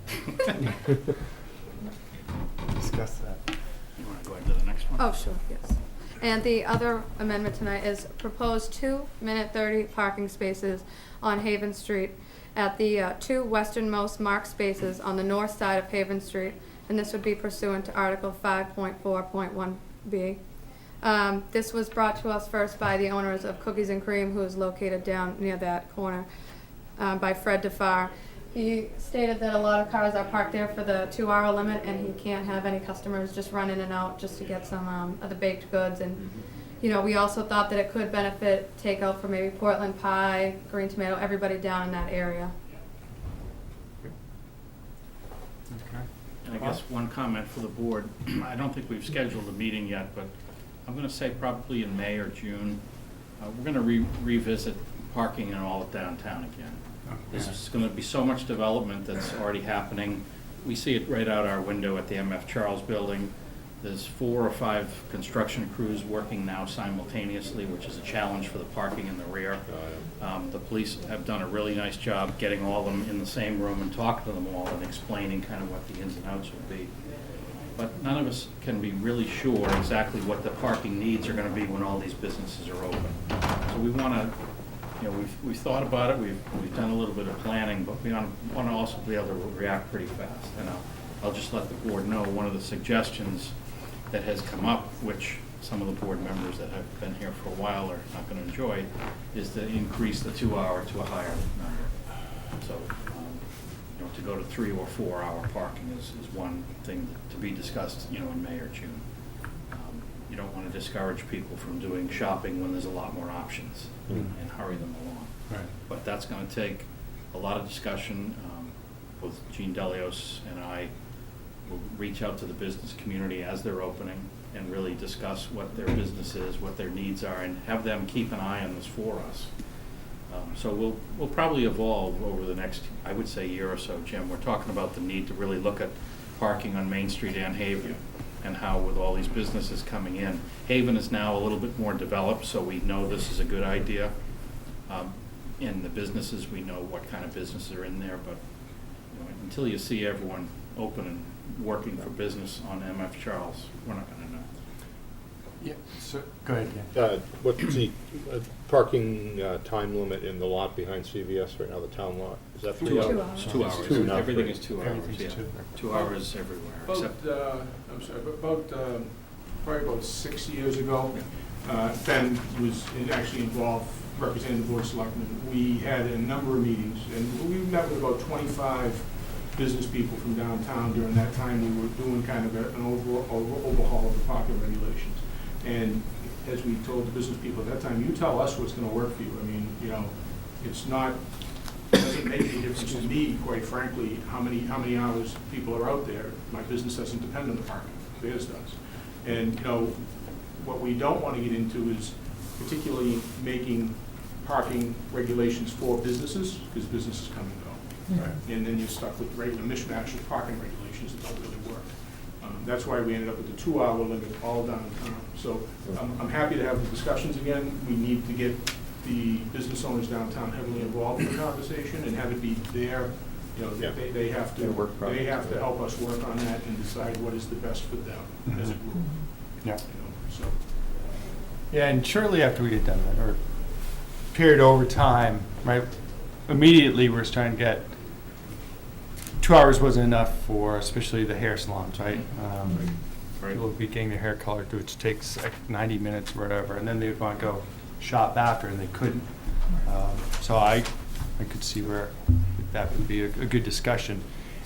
discuss that. You want to go into the next one? Oh, sure, yes. And the other amendment tonight is proposed 2-minute 30 parking spaces on Haven Street at the two westernmost marked spaces on the north side of Haven Street, and this would be pursuant to Article 5.4.1B. This was brought to us first by the owners of Cookies and Cream, who is located down near that corner by Fred DeFar. He stated that a lot of cars are parked there for the 2-hour limit, and he can't have any customers just run in and out just to get some of the baked goods. And you know, we also thought that it could benefit takeout for maybe Portland pie, green tomato, everybody down in that area. Okay. And I guess one comment for the board, I don't think we've scheduled a meeting yet, but I'm gonna say probably in May or June, we're gonna revisit parking and all of downtown again. There's just gonna be so much development that's already happening. We see it right out our window at the MF Charles Building. There's 4 or 5 construction crews working now simultaneously, which is a challenge for the parking in the rear. The police have done a really nice job getting all of them in the same room and talking to them all and explaining kind of what the ins and outs would be. But none of us can be really sure exactly what the parking needs are gonna be when all these businesses are open. So we wanna, you know, we've thought about it, we've done a little bit of planning, but we wanna also be able to react pretty fast. And I'll just let the board know, one of the suggestions that has come up, which some of the board members that have been here for a while are not gonna enjoy, is to increase the 2-hour to a higher number. So, you know, to go to 3 or 4 hour parking is one thing to be discussed, you know, in May or June. You don't wanna discourage people from doing shopping when there's a lot more options and hurry them along. Right. But that's gonna take a lot of discussion. Both Gene Delios and I will reach out to the business community as they're opening and really discuss what their business is, what their needs are, and have them keep an eye on this for us. So we'll probably evolve over the next, I would say, year or so, Jim. We're talking about the need to really look at parking on Main Street and Haven, and how with all these businesses coming in. Haven is now a little bit more developed, so we know this is a good idea. In the businesses, we know what kind of businesses are in there, but you know, until you see everyone open and working for business on MF Charles, we're not gonna know. Yeah, so, go ahead, Dan. What's the parking time limit in the lot behind CVS right now, the town lot? Is that 3 hours? 2 hours. 2 hours. Two, not Everything three. is 2 hours, Everything's yeah. 2. 2 hours everywhere, except, Probably about 6 years ago, Ben was actually involved representing the Board of Selectmen. We had a number of meetings, and we met with about 25 business people from downtown. During that time, we were doing kind of an overhaul of the parking regulations. And as we told the business people at that time, you tell us what's going to work for you. I mean, you know, it's not, it doesn't make any difference to me, quite frankly, how many hours people are out there. My business doesn't depend on the parking, theirs does. And, you know, what we don't want to get into is particularly making parking regulations for businesses, because businesses come and go. And then you're stuck with regular mishmash of parking regulations that don't really work. That's why we ended up with the 2-hour limit all downtown. So I'm happy to have the discussions again. We need to get the business owners downtown heavily involved in the conversation and have it be their, you know, Yeah. they have to help us work on that and decide what is the best for them as a group. Yeah. You know, so. Yeah, and shortly after we had done that, or period over time, right, immediately we're starting to get 2 hours wasn't enough for especially the hair salons, right? Right. People would be getting their hair colored, which takes like 90 minutes or whatever, and then they would want to go shop after, and they couldn't. So I could see where that would be a good discussion.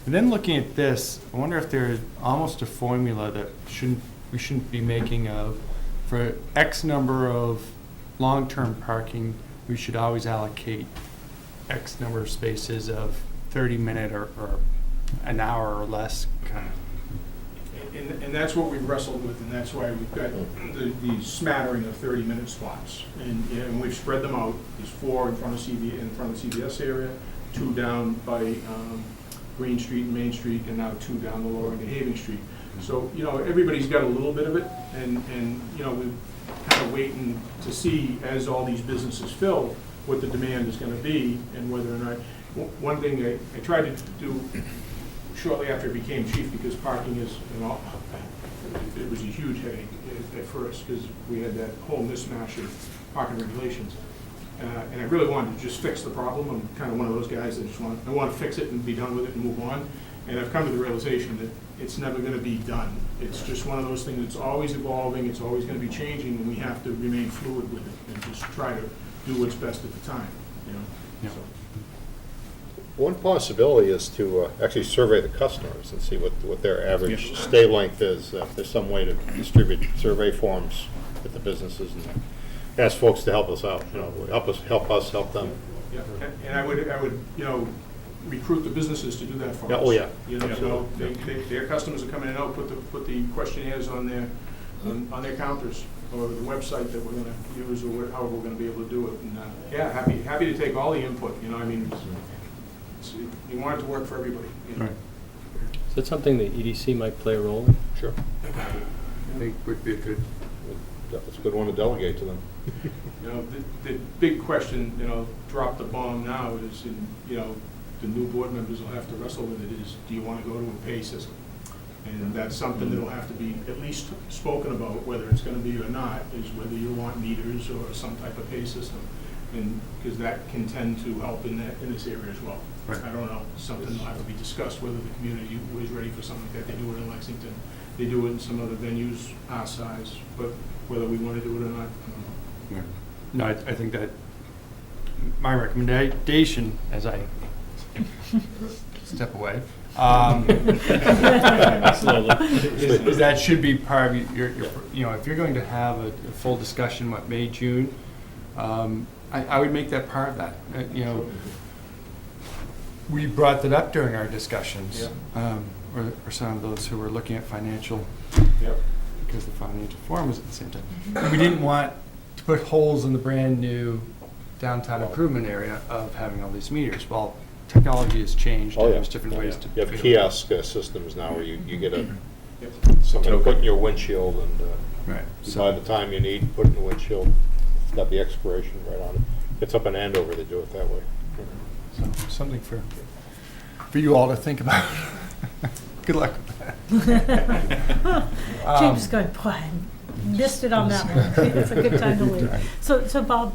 And then looking at this, I wonder if there's almost a formula that we shouldn't be making of, for X number of long-term parking, we should always allocate X number of spaces of 30-minute or an hour or less kind of. And that's what we've wrestled with, and that's why we've got the smattering of 30-minute spots. And we've spread them out. There's 4 in front of the CVS area, 2 down by Green Street and Main Street, and now 2 down the lower end of Haven Street. So, you know, everybody's got a little bit of it, and you know, we're kind of waiting to see, as all these businesses fill, what the demand is going to be, and whether or not. One thing I tried to do shortly after I became chief, because parking is, you know, it was a huge headache at first, because we had that whole mismatch of parking regulations. And I really wanted to just fix the problem. I'm kind of one of those guys that just want to fix it and be done with it and move on. And I've come to the realization that it's never going to be done. It's just one of those things that's always evolving, it's always going to be changing, and we have to remain fluid with it and just try to do what's best at the time, you know? Yeah. So. One possibility is to actually survey the customers and see what their average stay length is. If there's some way to distribute survey forms at the businesses and ask folks to help us out, you know, help them. Yeah, and I would, you know, recruit the businesses to do that for us. Yeah, oh, yeah. You know, their customers are coming in, put the questionnaires on their counters, or the website that we're gonna use, or however we're gonna be able to do it. And, yeah, happy to take all the input, you know, I mean, you want it to work for everybody. You know? Right. Is that something the EDC might play a role in? Sure. I think would be a good. That's a good one to delegate to them. You know, the big question, you know, drop the bomb now is, you know, the new board members will have to wrestle with it, is, do you want to go to a pay system? And that's something that'll have to be at least spoken about, whether it's going to be or not, is whether you want meters or some type of pay system. And because that can tend to help in this area as well. Right. I don't know, something will have to be discussed, whether the community is ready for something like that. They do it in Lexington, they do it in some other venues our size, but whether we want to do it or not, I don't know. No, I think that my recommendation, as I step away, is that should be part of your, you know, if you're going to have a full discussion, what, May, June, I would make that part of that. You know, we brought that up during our discussions, or some of those who were looking at financial, because the financial forum was at the same time. And we didn't want to put holes in the brand new downtown improvement area of having all these meters. Well, technology has changed, and there's different ways to. You have do it. kiosk systems now where you get something to put in your windshield, and Right. by the time you need, put it in the windshield. It's got the expiration right on it. It's up in Andover, they do it that way. So something for you all to think about. Good luck with that. James is going, boy, I missed it on that one. It's a good time to leave. So Bob,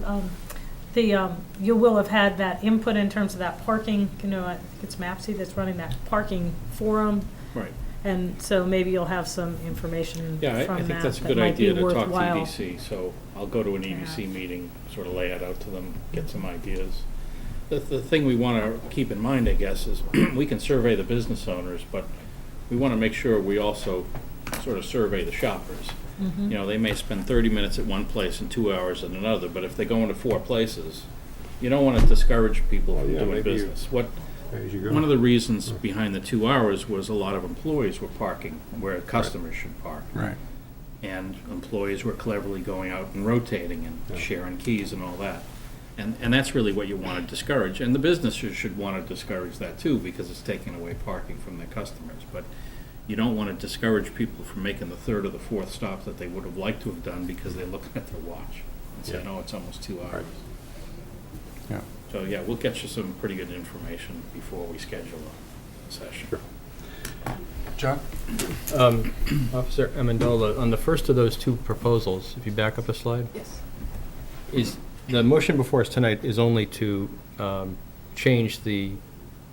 you will have had that input in terms of that parking, I think it's MAPSI that's running that parking forum. Right. And so maybe you'll have some information from that. Yeah, I think that's a that good might be idea to talk to worthwhile. EDC, so I'll go to an EDC meeting, sort of lay it out to them, get some ideas. The thing we want to keep in mind, I guess, is we can survey the business owners, but we want to make sure we also sort of survey the shoppers. Mhm. You know, they may spend 30 minutes at one place and 2 hours at another, but if they go into 4 places, you don't want to discourage people from doing maybe business. As you go. One of the reasons behind the 2 hours was a lot of employees were parking where customers should park. Right. And employees were cleverly going out and rotating and sharing keys and all that. And that's really what you want to discourage. And the businesses should want to discourage that too, because it's taking away parking from their customers. But you don't want to discourage people from making the 3rd or the 4th stop that they would have liked to have done because they're looking at their watch and say, no, it's almost 2 hours. Yeah. So, yeah, we'll get you some pretty good information before we schedule a session. Sure. John? Officer Amendola, on the first of those 2 proposals, if you back up a slide, Yes. the motion before us tonight is only to change the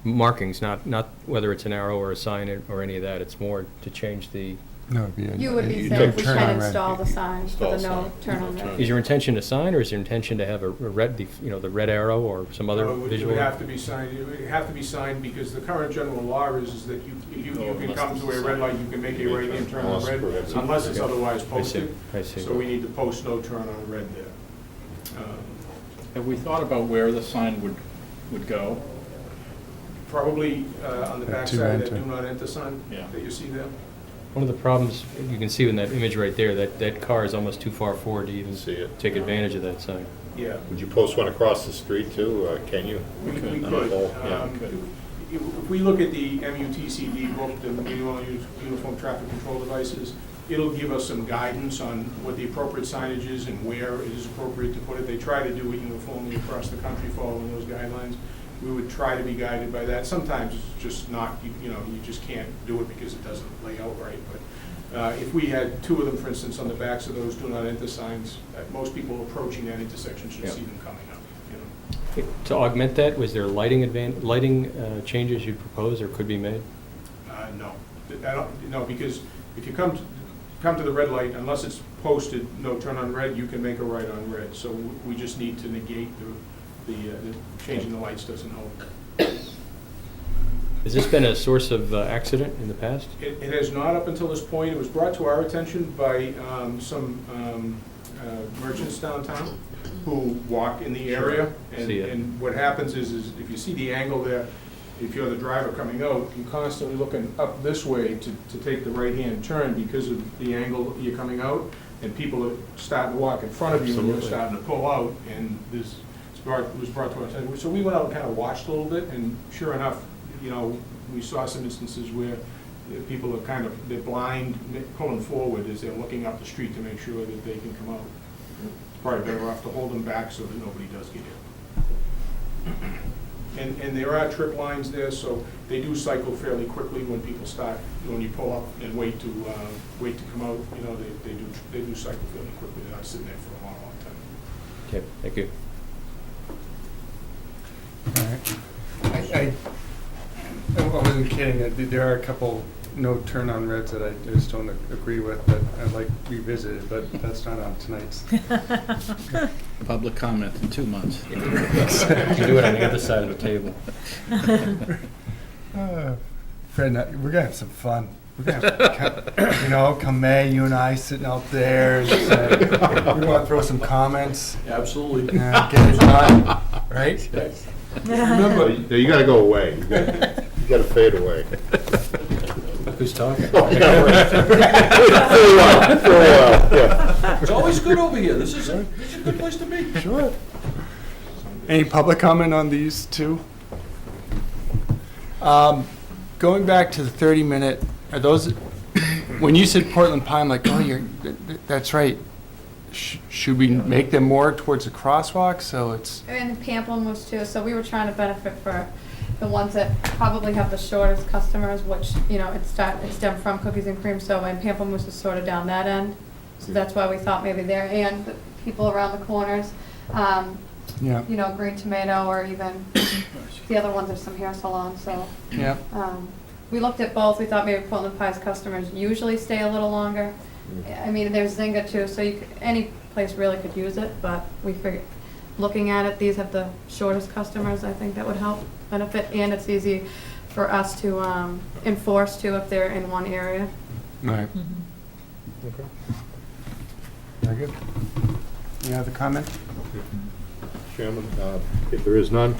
markings, not whether it's an arrow or a sign or any of that. It's more to change the. No, it'd be a. You would be you saying don't we turn can on red. install the sign for the no Install turn on sign. red. Is your intention to sign, or is your intention to have a red, the red arrow or some other No, it visual? would have to be signed, it would have to be signed because the current general law is that you can unless come it's to a red light, you can make a right-hand turn on Unless red, prohibited. unless it's otherwise I see, posted. I see. So we need to post no turn on red there. Have we thought about where the sign would go? Probably on the That back do side of that enter. do not enter sign Yeah. that you see there. One of the problems, you can see in that image right there, that car is almost too far forward to even See it. take advantage of that sign. Yeah. Would you post one across the street too? Can you? We could. could. Yeah, we could. If we look at the MUTCD book, the Manual Use Uniform Traffic Control Devices, it'll give us some guidance on what the appropriate signage is and where it is appropriate to put it. They try to do it uniformly across the country following those guidelines. We would try to be guided by that. Sometimes it's just not, you just can't do it because it doesn't lay out right. But if we had 2 of them, for instance, on the backs of those do not enter signs, most people approaching that intersection should Yeah. see them coming up. To augment that, was there lighting changes you'd propose or could be made? No, no, because if you come to the red light, unless it's posted, no turn on red, you can make a right on red. So we just need to negate the changing the lights doesn't hold. Has this been a source of accident in the past? It has not up until this point. It was brought to our attention by some merchants downtown who walk in the area. See it. And what happens is if you see the angle there, if you're the driver coming out, you're constantly looking up this way to take the right-hand turn because of the angle you're coming out, and people are starting to walk in front of you and you're Absolutely. starting to pull out, and this was brought to our attention. So we went out and kind of watched a little bit, and sure enough, we saw some instances where people are they're blind, pulling forward as they're looking up the street to make sure that they can come out. Probably better off to hold them back so that nobody does get hit. And there are trip lines there, so they do cycle fairly quickly when people start, when you pull up and wait to come out, they do cycle fairly quickly. They're not sitting there for a long, long time. Okay, thank you. All right. I wasn't kidding. There are a couple no turn on reds that I just don't agree with that I'd like revisited, but that's not on tonight's. Public comment in 2 months. You can do it on the other side of the table. Fred, we're gonna have some fun. We're gonna have, come May, you and I sitting out there. And, we want to throw some comments. Absolutely. Get it done, right? Remember, you gotta go away. You gotta fade away. Who's talking? For a while, yeah. It's always good over here. This is a good place to be. Sure. Any public comment on these 2? Going back to the 30-minute, are those, when you said Portland Pine, I'm like, that's right. Should we make them more towards the crosswalk so it's? And Pamplin was too, so we were trying to benefit for the ones that probably have the shortest customers, which, you know, it's stemmed from Cookies and Cream, so, and Pamplemousse is sort of down that end. So that's why we thought maybe there, and the people around the corners, Yeah. you know, Green Tomato, or even the other ones are some hair salons, so. Yeah. We looked at both, we thought maybe Portland Pie's customers usually stay a little longer. I mean, there's Zynga too, so any place really could use it, but we figured, looking at it, these have the shortest customers, I think that would help benefit, and it's easy for us to enforce too if they're in one area. Right. Okay. Very good. Any other comment? Chairman, if there is none,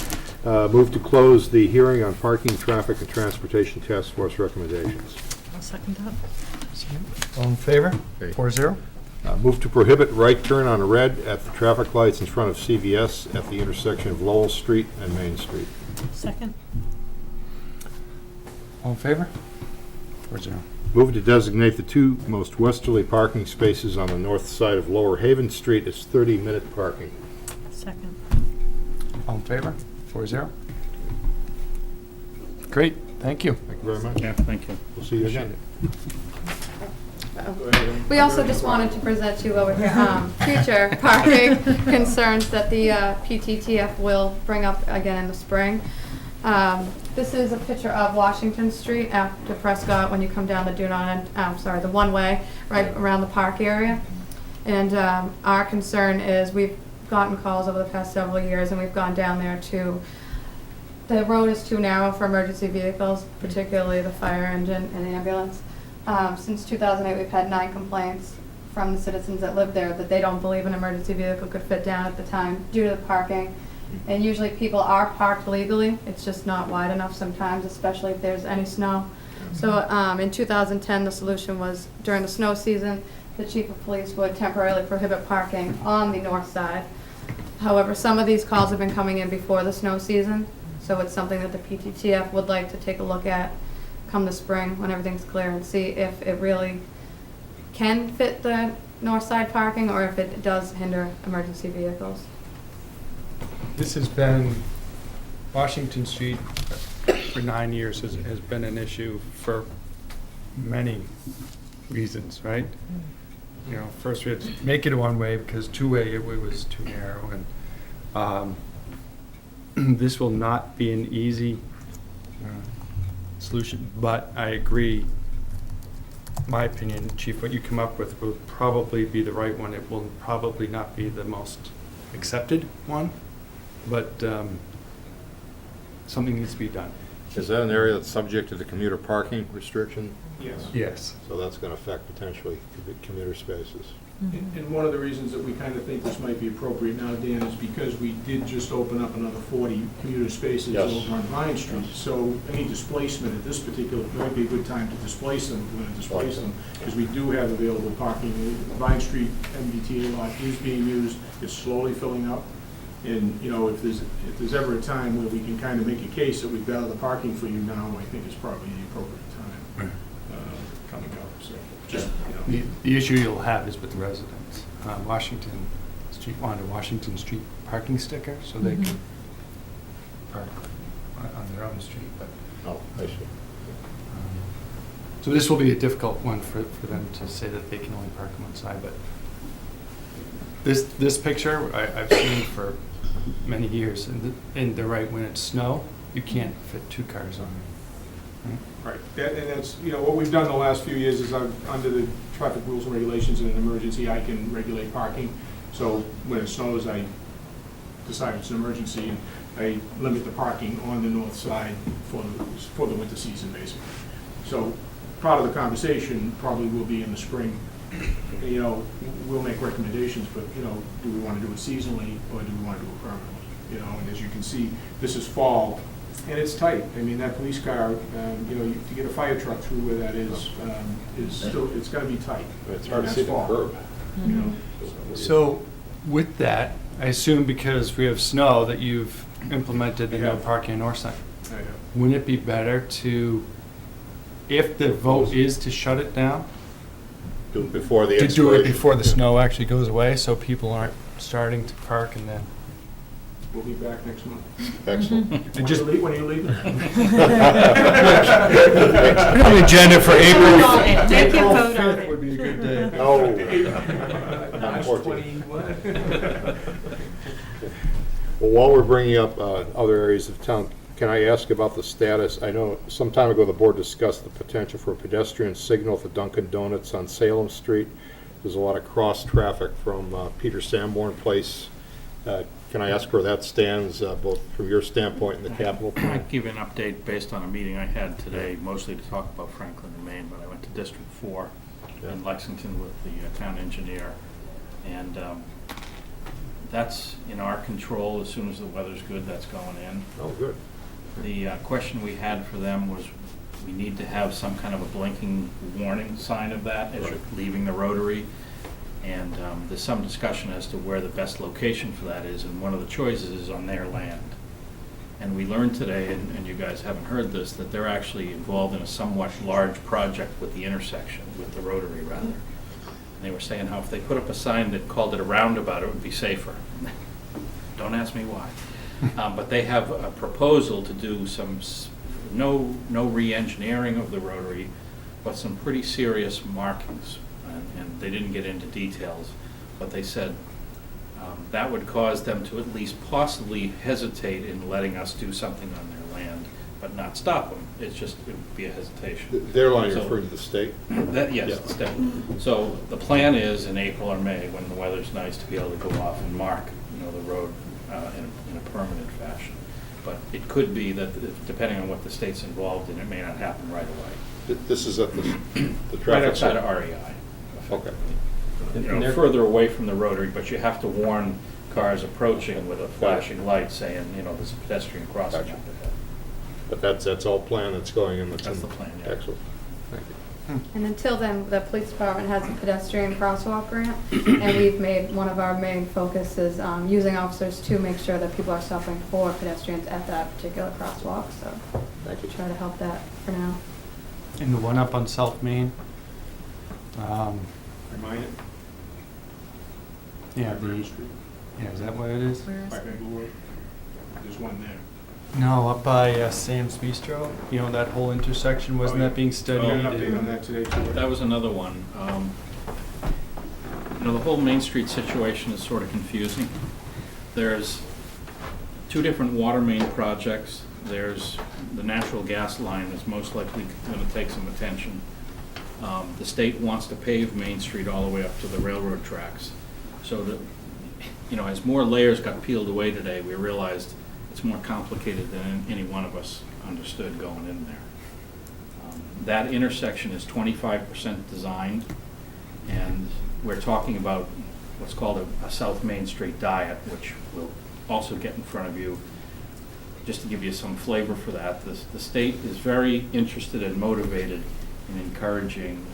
move to close the hearing on parking, traffic, and transportation task force recommendations. I'll second that. All in favor? Okay. 4-0. Move to prohibit right turn on red at the traffic lights in front of CVS at the intersection of Lowell Street and Main Street. Second. All in favor? 4-0. Move to designate the two most westerly parking spaces on the north side of Lower Haven Street as 30-minute parking. Second. All in favor? 4-0. Great, thank you. Thank you very much. Yeah, thank you. We'll see you again. We also just wanted to present you over here, future parking concerns that the PTTF will bring up again in the spring. This is a picture of Washington Street after Prescott when you come down the the one-way right around the park area. And our concern is we've gotten calls over the past several years, and we've gone down there to, the road is too narrow for emergency vehicles, particularly the fire engine and ambulance. Since 2008, we've had 9 complaints from the citizens that live there that they don't believe an emergency vehicle could fit down at the time due to the parking. And usually people are parked legally, it's just not wide enough sometimes, especially if there's any snow. So in 2010, the solution was during the snow season, the chief of police would temporarily prohibit parking on the north side. However, some of these calls have been coming in before the snow season, so it's something that the PTTF would like to take a look at come the spring when everything's clear and see if it really can fit the north side parking or if it does hinder emergency vehicles. This has been, Washington Street for 9 years has been an issue for many reasons, right? You know, first we had to make it a one-way because two-way it was too narrow, and this will not be an easy solution, but I agree, my opinion, Chief, what you come up with will probably be the right one. It will probably not be the most accepted one, but something needs to be done. Is that an area that's subject to the commuter parking restriction? Yes. Yes. So that's going to affect potentially commuter spaces. And one of the reasons that we kind of think this might be appropriate now, Dan, is because we did just open up another 40 commuter spaces Yes. over on Vine Street. So any displacement at this particular, might be a good time to displace them, if we're going to displace them, because we do have available parking. Vine Street MBTA lot is being used, it's slowly filling up. And, you know, if there's ever a time where we can kind of make a case that we've got other parking for you now, I think it's probably the appropriate time coming up, so just, you know. The issue you'll have is with the residents. Washington Street wanted a Washington Street parking sticker so they can park on their own street, but. Oh, I see. So this will be a difficult one for them to say that they can only park on one side, but this picture I've seen for many years, and they're right, when it's snow, you can't fit 2 cars on it. Right, and that's, you know, what we've done the last few years is under the traffic rules and regulations in an emergency, I can regulate parking. So when it snows, I decide it's an emergency, and I limit the parking on the north side for the winter season, basically. So part of the conversation probably will be in the spring. You know, we'll make recommendations, but, you know, do we want to do it seasonally or do we want to do it permanently? You know, and as you can see, this is fall, and it's tight. I mean, that police car, you know, to get a fire truck through where that is still, it's going to be tight. It's hard to And see that's the fall, curb. You know, So with that, I assume because we have snow that you've implemented the no Yeah. parking on north side. I know. Wouldn't it be better to, if the vote is to shut it down, Do it before the to do it expiration. before the snow actually goes away, so people aren't starting to park and then We'll be back next month. Excellent. And just leave, when are you leaving? We have an agenda for April. Take your April vote on 5th it. would be a good day. No. March 14. 21. Well, while we're bringing up other areas of town, can I ask about the status? I know some time ago the board discussed the potential for a pedestrian signal at the Dunkin' Donuts on Salem Street. There's a lot of cross traffic from Peter Sanborn Place. Can I ask where that stands, both from your standpoint and the capital I'll plan? give you an update based on a meeting I had today, mostly to talk about Franklin and Maine, but I went to District 4 in Lexington with the town engineer, and that's in our control. As soon as the weather's good, that's going in. Oh, good. The question we had for them was, we need to have some kind of a blinking warning sign of that as you're leaving the rotary. And there's some discussion as to where the best location for that is, and one of the choices is on their land. And we learned today, and you guys haven't heard this, that they're actually involved in a somewhat large project with the intersection, with the rotary rather. And they were saying how if they put up a sign that called it a roundabout, it would be safer. Don't ask me why. But they have a proposal to do some, no re-engineering of the rotary, but some pretty serious markings. And they didn't get into details, but they said that would cause them to at least possibly hesitate in letting us do something on their land, but not stop them. It's just, it would be a hesitation. Their line, you're So- referring to the state? Yes, the state. So the plan is in April or May, when the weather's nice, to be able to go off and mark, the road in a permanent fashion. But it could be that, depending on what the state's involved in, it may not happen right away. This is at the Right traffic outside of center? REI. Okay. And they're- Further away from the rotary, but you have to warn cars approaching with a flashing light saying, there's a pedestrian crossing up Gotcha. ahead. But that's all planned, that's going in. That's the plan, yeah. Excellent. Thank you. And until then, the police department has a pedestrian crosswalk grant, and we've made one of our main focuses using officers to make sure that people are stopping for pedestrians at that particular crosswalk, so Thank you. try to help that for now. And the one up on South Main. Remind it. Yeah, Main Street, is that what it is? Where is by it? Bangor Road. There's one there. No, up by Sam's Bistro, that whole intersection, wasn't Oh, yeah. that being I studied? got an update on that today too. That was another one. The whole Main Street situation is sort of confusing. There's two different water main projects. There's the natural gas line that's most likely going to take some attention. The state wants to pave Main Street all the way up to the railroad tracks. So that, as more layers got peeled away today, we realized it's more complicated than any one of us understood going in there. That intersection is 25% designed, and we're talking about what's called a South Main Street diet, which we'll also get in front of you. Just to give you some flavor for that, the state is very interested and motivated in encouraging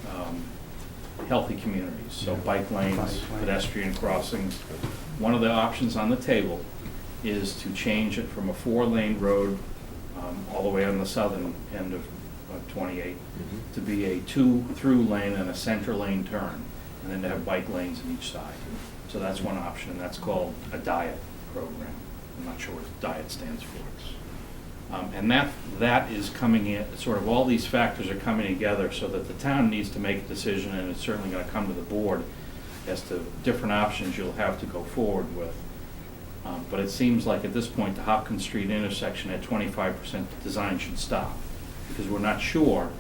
healthy communities, so bike lanes, pedestrian crossings. One of the options on the table is to change it from a 4-lane road all the way on the southern end of 28 to be a 2-through lane and a center lane turn, and then to have bike lanes on each side. So that's one option, and that's called a diet program. I'm not sure what diet stands for. And that is coming in, sort of all these factors are coming together so that the town needs to make a decision, and it's certainly going to come to the board as to different options you'll have to go forward with. But it seems like at this point, the Hopkins Street intersection at 25% design should stop, because we're not sure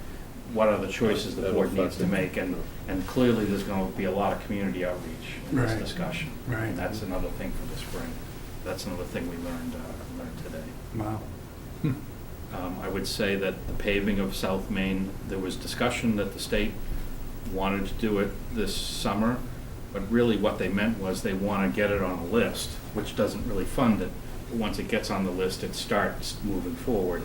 what other choices the board needs to make, and clearly there's going to be a lot of community outreach in this Right. discussion. Right. And that's another thing for the spring. That's another thing we learned today. Wow. I would say that the paving of South Main, there was discussion that the state wanted to do it this summer, but really what they meant was they want to get it on a list, which doesn't really fund it. But once it gets on the list, it starts moving forward.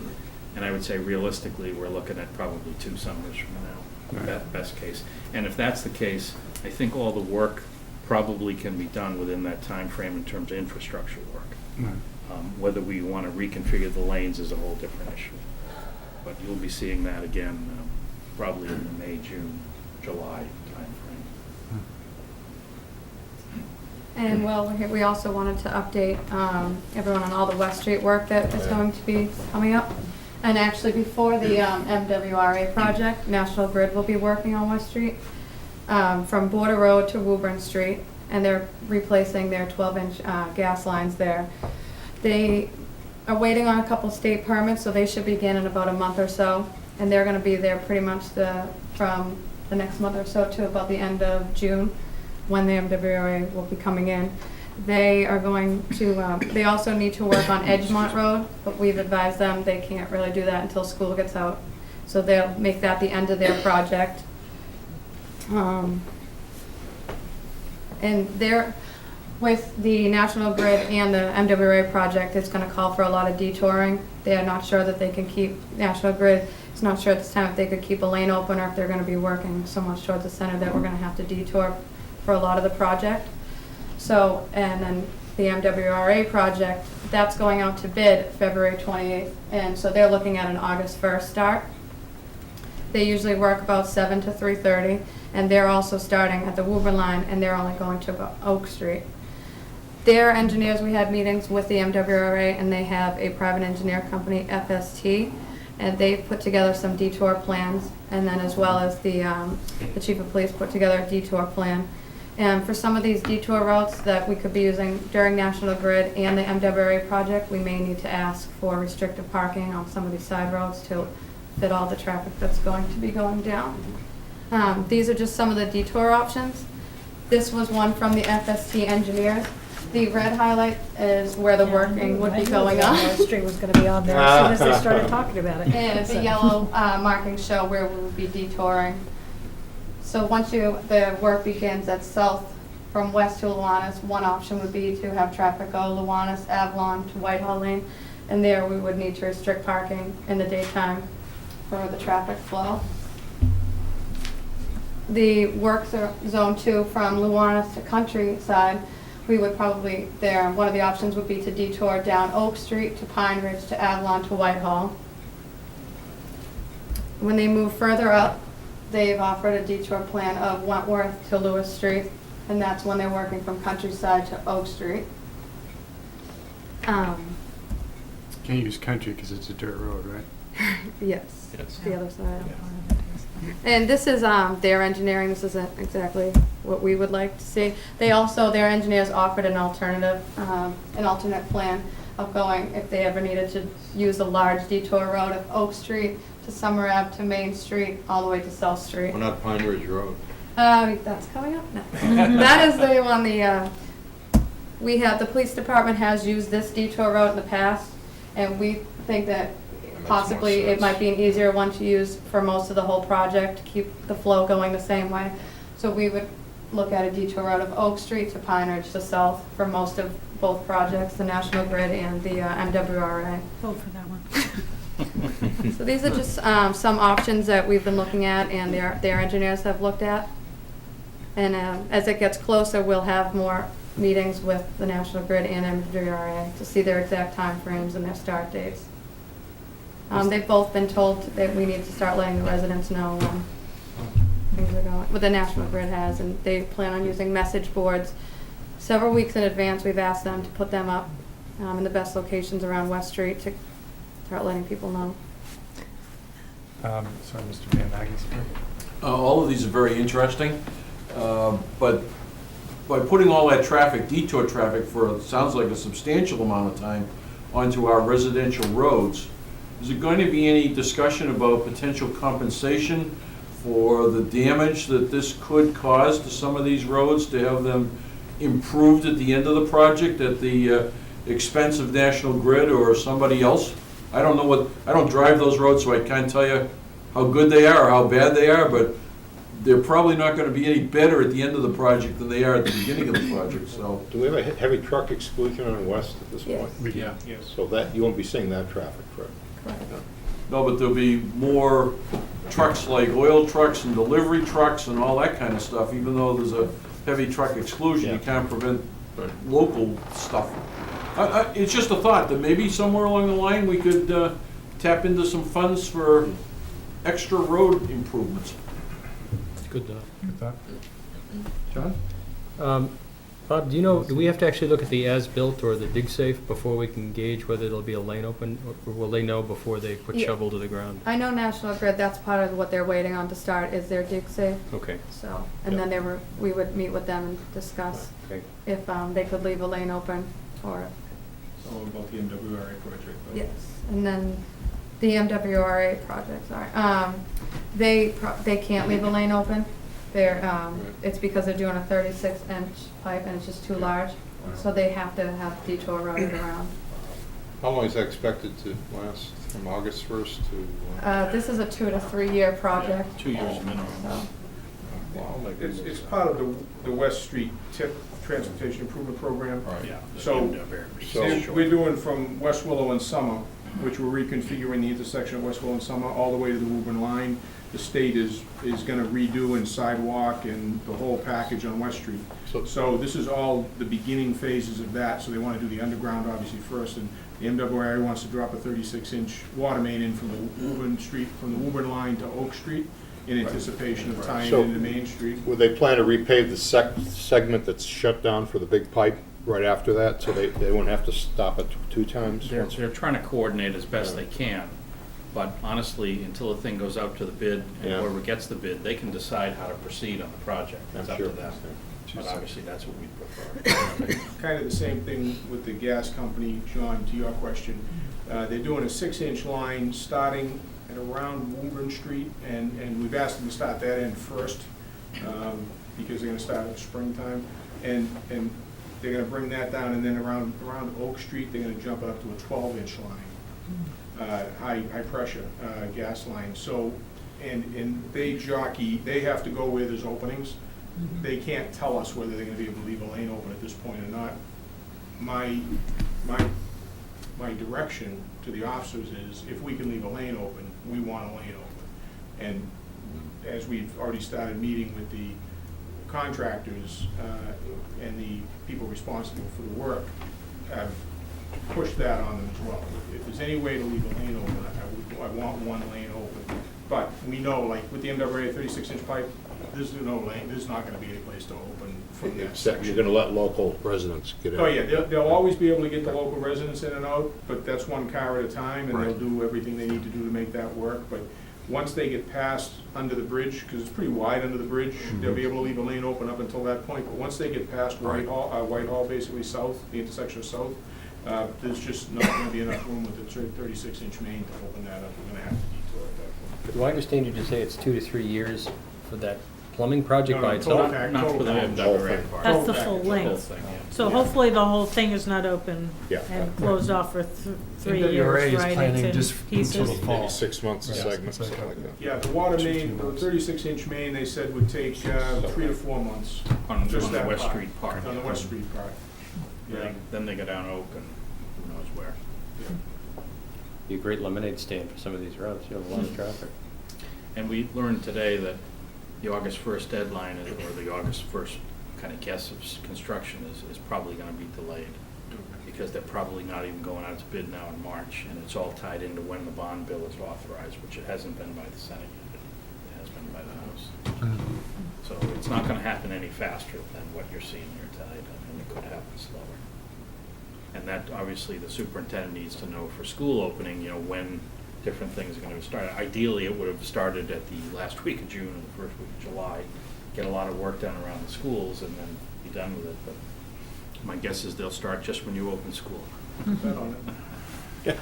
And I would say realistically, we're looking at probably 2 summers from now, best case. And if that's the case, I think all the work probably can be done within that time frame in terms of infrastructure work. Whether we want to reconfigure the lanes is a whole different issue. But you'll be seeing that again probably in the May, June, July timeframe. And we also wanted to update everyone on all the West Street work that is going to be coming up. And actually, before the MWRA project, National Grid will be working on West Street from Border Road to Woburn Street, and they're replacing their 12-inch gas lines there. They are waiting on a couple state permits, so they should begin in about a month or so, and they're going to be there pretty much from the next month or so to about the end of June, when the MWRA will be coming in. They are going to, they also need to work on Edgemont Road, but we've advised them they can't really do that until school gets out. So they'll make that the end of their project. And they're, with the National Grid and the MWRA project, it's gonna call for a lot of detouring. They are not sure that they can keep, National Grid is not sure at this time if they could keep a lane open or if they're gonna be working so much towards the center that we're gonna have to detour for a lot of the project. So, and then the MWRA project, that's going out to bid February 28th, and so they're looking at an August 1st start. They usually work about 7 to 3:30, and they're also starting at the Woburn line, and they're only going to about Oak Street. Their engineers, we had meetings with the MWRA, and they have a private engineer company, FST, and they've put together some detour plans, and then as well as the chief of police put together a detour plan. And for some of these detour routes that we could be using during National Grid and the MWRA project, we may need to ask for restrictive parking on some of these side roads to fit all the traffic that's going to be going down. These are just some of the detour options. This was one from the FST engineers. The red highlight is where the working would be going on. West Street was gonna be on there as soon as they started talking about it. And the yellow markings show where we would be detouring. So once the work begins at south from west to Luanis, one option would be to have traffic go Luanis, Avalon to Whitehall Lane, and there we would need to restrict parking in the daytime for the traffic flow. The work zone 2 from Luanis to Countryside, we would probably one of the options would be to detour down Oak Street to Pine Ridge to Avalon to Whitehall. When they move further up, they've offered a detour plan of Wentworth to Lewis Street, and that's when they're working from Countryside to Oak Street. Can't use country because it's a dirt road, right? Yes, Yes. the other side. And this is their engineering. This isn't exactly what we would like to see. They also, their engineers offered an alternate plan of going, if they ever needed to use a large detour road of Oak Street to Summer Ave to Main Street, all the way to South Street. Why not Pine Ridge Road? That's coming up now. That is the one, the police department has used this detour road in the past, and we think that possibly it might be an easier one to use for most of the whole project, to keep the flow going the same way. So we would look at a detour road of Oak Street to Pine Ridge to South for most of both projects, the National Grid and the MWRA. Vote for that one. So these are just some options that we've been looking at and their engineers have looked at. And as it gets closer, we'll have more meetings with the National Grid and MWRA to see their exact timeframes and their start dates. They've both been told that we need to start letting the residents know when things are going, what the National Grid has, and they plan on using message boards several weeks in advance. We've asked them to put them up in the best locations around West Street to start letting people know. Sorry, Mr. Van Agensberg. All of these are very interesting, but by putting all that traffic, detour traffic for, sounds like a substantial amount of time onto our residential roads, is there going to be any discussion about potential compensation for the damage that this could cause to some of these roads, to have them improved at the end of the project at the expense of National Grid or somebody else? I don't know I don't drive those roads, so I can't tell you how good they are or how bad they are, but they're probably not going to be any better at the end of the project than they are at the beginning of the project, so. Do we have a heavy truck exclusion on West at this Yes. point? Yeah, yes. So that, you won't be seeing that traffic, correct? No, but there'll be more trucks like oil trucks and delivery trucks and all that kind of stuff, even though there's a heavy truck exclusion, you Yeah. can't prevent local stuff. It's just a thought that maybe somewhere along the line we could tap into some funds for extra road improvements. Good enough. Good thought. John? Bob, do you know, do we have to actually look at the as-built or the dig safe before we can gauge whether there'll be a lane open? Or will they know before they put Yeah. shovel to the ground? I know National Grid, that's part of what they're waiting on to start, is their dig safe, Okay, so, and then we would meet with them and discuss okay. if, they could leave a lane open or, It's all about the MWRA project, though. yes. And then the MWRA project, sorry, they can't leave a lane open. It's because they're doing a 36-inch pipe and it's just too large, so they have to have detour routed around. How long is that expected to last, from August 1st to? This is a 2 to 3 year project. 2 years minimum. So, Wow, my It's goodness. part of the West Street TIP Transportation Improvement Program. All right. Yeah. So- So- We're doing from West Willow and Summer, which we're reconfiguring the intersection of West Willow and Summer, all the way to the Woburn line. The state is gonna redo and sidewalk and the whole package on West Street. So this is all the beginning phases of that, so they wanna do the underground obviously first, and the MWRA wants to drop a 36-inch water main in from the Woburn line to Oak Street in anticipation of tying So- it into Main Street. Would they plan to repave the segment that's shut down for the big pipe right after that, so they wouldn't have to stop it 2 times? They're trying to coordinate as best they can, but honestly, until the thing goes out to the bid and Yeah. whoever gets the bid, they can decide how to proceed on the project. It's I'm up to sure. them. But obviously, that's what we prefer. Kind of the same thing with the gas company, John, to your question. They're doing a 6-inch line starting at around Woburn Street, and we've asked them to start that end first, because they're gonna start in springtime. And they're gonna bring that down, and then around Oak Street, they're gonna jump it up to a 12-inch line, high pressure gas line. So, and they have to go where there's openings. They can't tell us whether they're gonna be able to leave a lane open at this point or not. My direction to the officers is, if we can leave a lane open, we want a lane open. And as we've already started meeting with the contractors and the people responsible for the work, I've pushed that on them as well. If there's any way to leave a lane open, I want one lane open. But we know, like with the MWA 36-inch pipe, there's no lane, there's not gonna be any place to open from that Except section. you're gonna let local residents get in. Oh, yeah, they'll always be able to get the local residents in and out, but that's one car at a time, and they'll Right. do everything they need to do to make that work. But once they get past under the bridge, because it's pretty wide under the bridge, they'll be able to leave a lane open up until that point. But once they get past Right. Whitehall, basically south, the intersection of south, there's just not gonna be enough room with the 36-inch main to open that up. We're gonna have to detour at that point. Do I understand you to say it's 2 to 3 years for that plumbing project No, by no, itself? Not for the MWRA part. That's the Total full package. The whole length. thing, yeah. So hopefully the whole thing is not open Yeah. and closed off for 3 MWRA years, is right? planning It's just in until the pieces. fall. Maybe 6 months a Yeah, segment, something something like like that. Yeah, the water Two main, the months. 36-inch main, they said would take 3 to 4 months. On Just the that West part. Street part. On the West Street part. Yeah. Then they go down Oak and who knows where. Be a great lemonade stand for some of these routes, you have a lot of traffic. And we learned today that the August 1st deadline, or the August 1st kind of guess of construction is probably gonna be delayed, because they're probably not even going out to bid now in March, and it's all tied into when the bond bill is authorized, which it hasn't been by the Senate yet. It has been by the House. So it's not gonna happen any faster than what you're seeing here tonight, and it could happen slower. And that, obviously, the superintendent needs to know for school opening, when different things are gonna start. Ideally, it would have started at the last week of June or the first week of July, get a lot of work done around the schools and then be done with it, but my guess is they'll start just when you open school. Bet on it.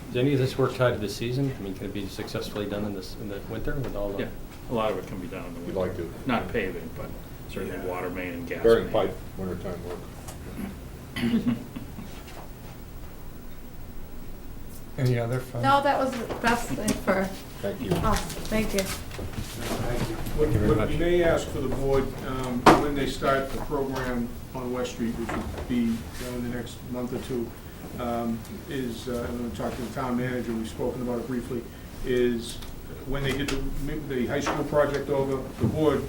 Is any of this work tied to the season? I mean, can it be successfully done in the winter with all the? Yeah, a lot of it can be done in the You'd winter. like to. Not paving, but certainly Yeah. water main and gas Bearing main. pipe, wintertime work. Any other fun? No, that's it for Thank you. us. Thank you. What you very what much. we may ask for the board, when they start the program on West Street, which would be in the next month or two, is, I'm going to talk to the town manager, we've spoken about it briefly, is when they did the high school project over, the board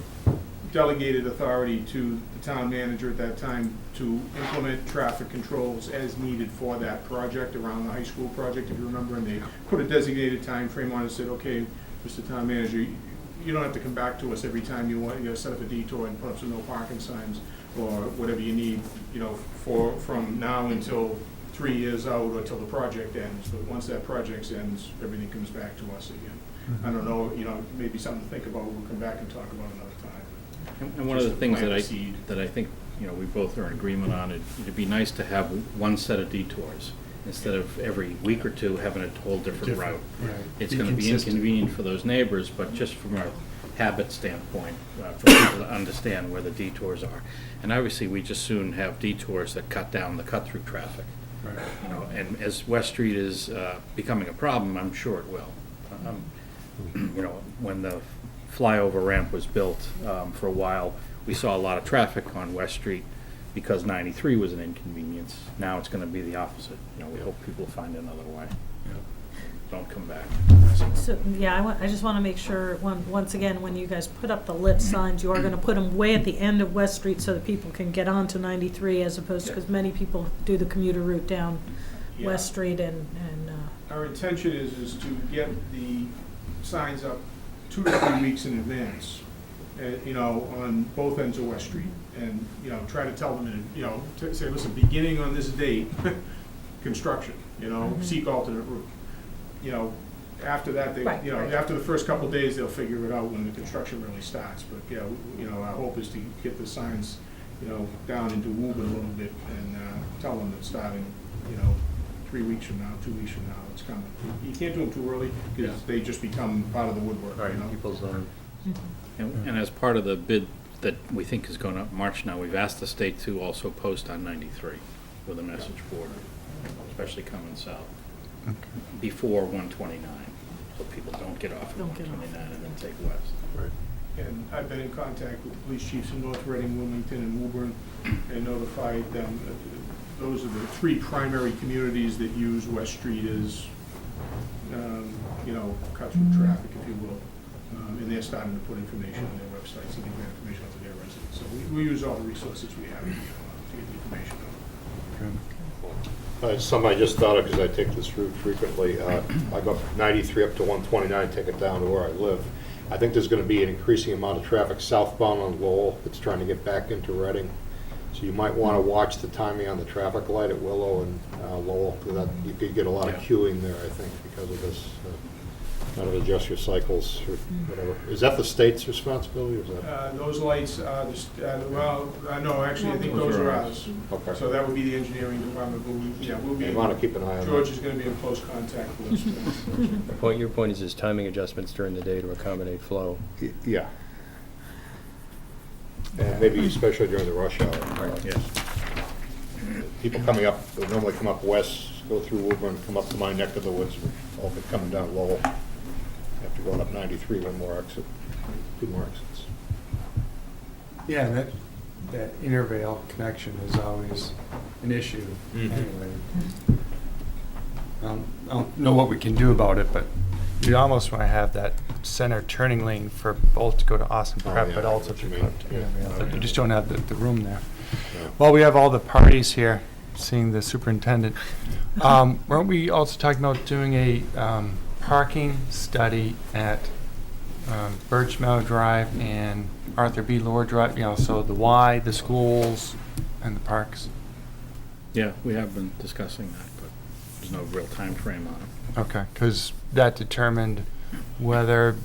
delegated authority to the town manager at that time to implement traffic controls as needed for that project around the high school project, if you remember, and they put a designated time frame on it and said, okay, Mr. Town Manager, you don't have to come back to us every time you want, set up a detour and put up some no parking signs or whatever you need, from now until 3 years out or till the project ends. But once that project ends, everything comes back to us again. I don't know, maybe something to think about. We'll come back and talk about another time. And one of the Just to things plant that the seed. I think, we both are in agreement on, it'd be nice to have one set of detours, instead of every week or two having a whole different route. Right. It's Be gonna be consistent. inconvenient for those neighbors, but just from a habit standpoint, for people to understand where the detours are. And obviously, we just soon have detours that cut down the cut-through traffic. Right. And as West Street is becoming a problem, I'm sure it will. When the flyover ramp was built, for a while, we saw a lot of traffic on West Street because 93 was an inconvenience. Now it's gonna be the opposite. We hope people find another way. Don't come back. So, yeah, I just want to make sure, once again, when you guys put up the lit signs, you are going to put them way at the end of West Street so that people can get onto 93 as opposed to, because many people do the commuter route down Yeah. West Street and Our intention is to get the signs up 2 to 3 weeks in advance, on both ends of West Street. And, try to tell them, to say, listen, beginning on this date, construction, seek alternate route. After that, Right, right. after the first couple of days, they'll figure it out when the construction really starts. But, our hope is to get the signs, down into Woburn a little bit and tell them that starting, 3 weeks from now, 2 weeks from now, it's coming. You can't do them too early because they just become part of the woodwork, People's, And as part of the bid that we think is going up in March now, we've asked the state to also post on 93 with a message board, especially coming south, before 129, so people don't get off at Don't get off. 129 and then take west. And I've been in contact with the police chiefs in North Reading, Wilmington, and Woburn, and notified them that those are the 3 primary communities that use West Street as, cut-through traffic, if you will. And they're starting to put information on their websites to get that information out to their residents. So we use all the resources we have to get the information out. Something I just thought of, because I take this route frequently, I go 93 up to 129, take it down to where I live. I think there's going to be an increasing amount of traffic southbound on Lowell that's trying to get back into Reading. So you might want to watch the timing on the traffic light at Willow and Lowell, because you could get a lot of queuing there, I think, because of this. Kind of adjust your cycles or whatever. Is that the state's responsibility, or is that? Those lights, no, actually, I think those are ours. Okay. So that would be the engineering department, but we'll be. You want to keep an eye on that. George is going to be in close contact with us. your point is timing adjustments during the day to accommodate flow. Yeah. And maybe especially during the rush hour. Yes. People coming up, they normally come up west, go through Woburn, come up to my neck of the woods, all of it coming down Lowell. After going up 93, one more exit, 2 more exits. Yeah, that intervale connection is always an issue anyway. I don't know what we can do about it, but we almost want to have that center turning lane for both to go to Austin Oh, Prep, yeah, but I know also what to you go mean. to Yeah. Intervale. But you just don't have the room there. Yeah. Well, we have all the parties here, seeing the superintendent. Weren't we also talking about doing a parking study at Birch Meadow Drive and Arthur B. Lohr Drive, so the Y, the schools, and the parks? Yeah, we have been discussing that, but there's no real time frame on it. Okay, because that determined whether,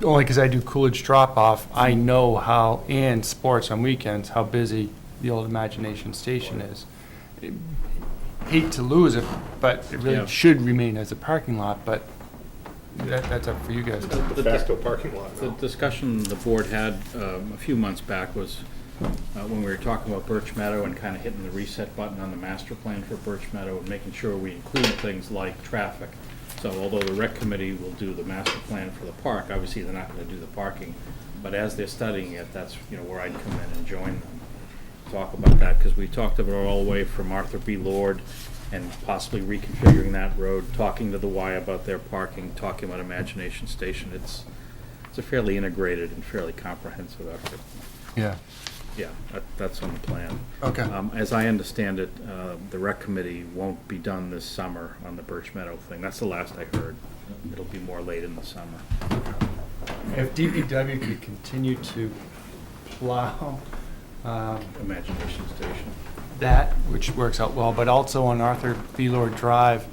only because I do Coolidge drop-off, I know how, and sports on weekends, how busy the old Imagination Station is. Hate to lose it, but it really Yeah. should remain as a parking lot, but that's up for you guys. De facto parking lot The now. discussion the board had a few months back was when we were talking about Birch Meadow and kind of hitting the reset button on the master plan for Birch Meadow and making sure we include things like traffic. So although the rec committee will do the master plan for the park, obviously they're not going to do the parking. But as they're studying it, that's where I'd come in and join them. Talk about that, because we talked about it all the way from Arthur B. Lord and possibly reconfiguring that road, talking to the Y about their parking, talking about Imagination Station. It's a fairly integrated and fairly comprehensive effort. Yeah. Yeah, that's on the plan. Okay. As I understand it, the rec committee won't be done this summer on the Birch Meadow thing. That's the last I heard. It'll be more late in the summer. If DPW could continue to plow Imagination Station. that, which works out well, but also on Arthur Velor Drive,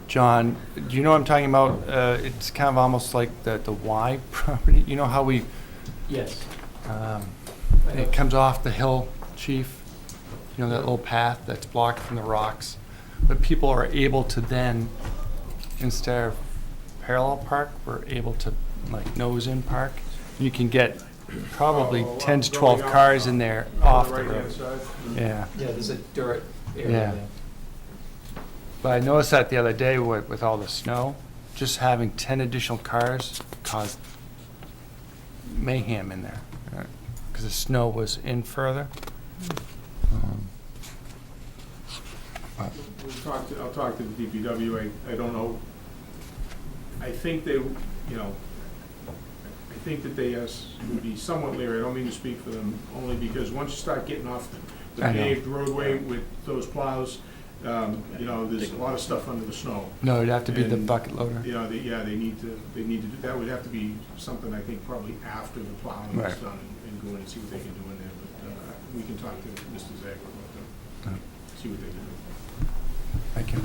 John, do you know what I'm talking about? It's kind of almost like the Y property. You know how we, Yes. it comes off the hill, Chief? You know, that little path that's blocked from the rocks? But people are able to then, instead of parallel park, we're able to like nose in park. You can get probably 10 to 12 cars in there off the right-hand road. side. Yeah. Yeah, there's a dirt area Yeah. there. But I noticed that the other day with all the snow, just having 10 additional cars caused mayhem in there. Because the snow was in further. I'll talk to the DPW. I don't know. I think they, you know, I think that they would be somewhat leery. I don't mean to speak for them, only because once you start getting off the I know. paved roadway with those plows, you know, there's a lot of stuff under the snow. No, it'd have to be the And, bucket loader. You know, they need to do, that would have to be something, I think, probably after the plowing is Right. done and go in and see what they can do in there. But we can talk to Mr. Zager about them, see what they can do. Thank you.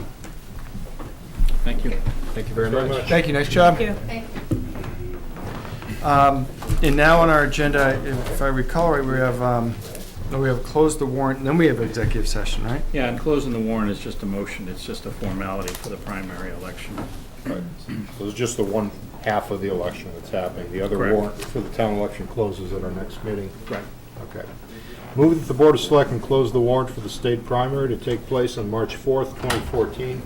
Thank you. Thank you very much. Thank you, nice job. Thank you. Thank you. And now on our agenda, if I recall right, we have closed the warrant, and then we have executive session, right? Yeah, and closing the warrant is just a motion. It's just a formality for the primary election. Right. So it's just the one half of the election that's happening. The other Correct. warrant for the town election closes at our next meeting. Right. Okay. Move that the Board of Selectmen close the warrant for the state primary to take place on March 4th, 2014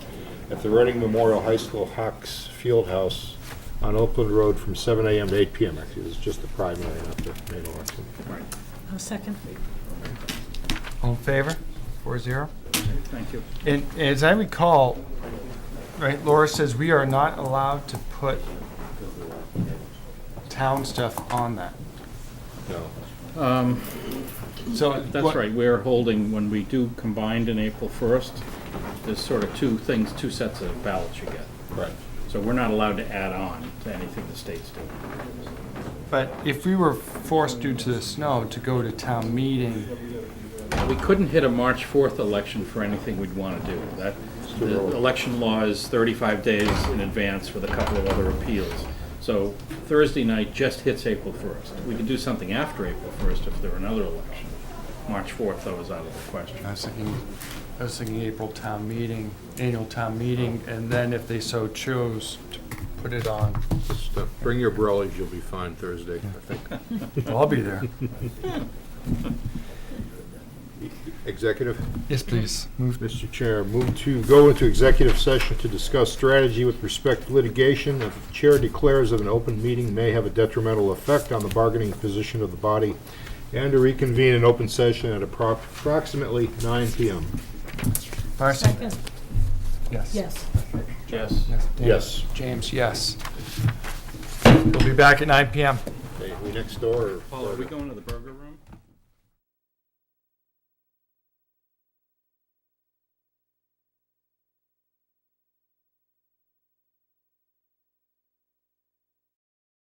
at the Reading Memorial High School Hawks Fieldhouse on Oakland Road from 7 a.m. to 8 p.m. Actually, it's just the primary, not the main election. Right. A second. All in favor? 4-0. Thank you. And as I recall, right, Laura says we are not allowed to put town stuff on that. No. So That's what- right. We're holding, when we do combined in April 1st, there's sort of two sets of ballots you get. Right. So we're not allowed to add on to anything the state's doing. But if we were forced due to the snow to go to town meeting, We couldn't hit a March 4th election for anything we'd want to do. The election law is 35 days in advance with a couple of other appeals. So Thursday night just hits April 1st. We could do something after April 1st if there were another election. March 4th, though, is out of the question. I was thinking April town meeting, annual town meeting, and then if they so chose to put it on, Just bring your brollies, you'll be fine Thursday, I think. well, I'll be there. Executive? Yes, please. Move. Mr. Chair, move to go into executive session to discuss strategy with respect to litigation. If the chair declares that an open meeting may have a detrimental effect on the bargaining position of the body, and to reconvene an open session at approximately 9 p.m. Darcy? Second. Yes. Yes. Yes. Yes. Dan? Yes. James, yes. We'll be back at 9 p.m. Okay, we next door, or? Paul, are we going to the burger room?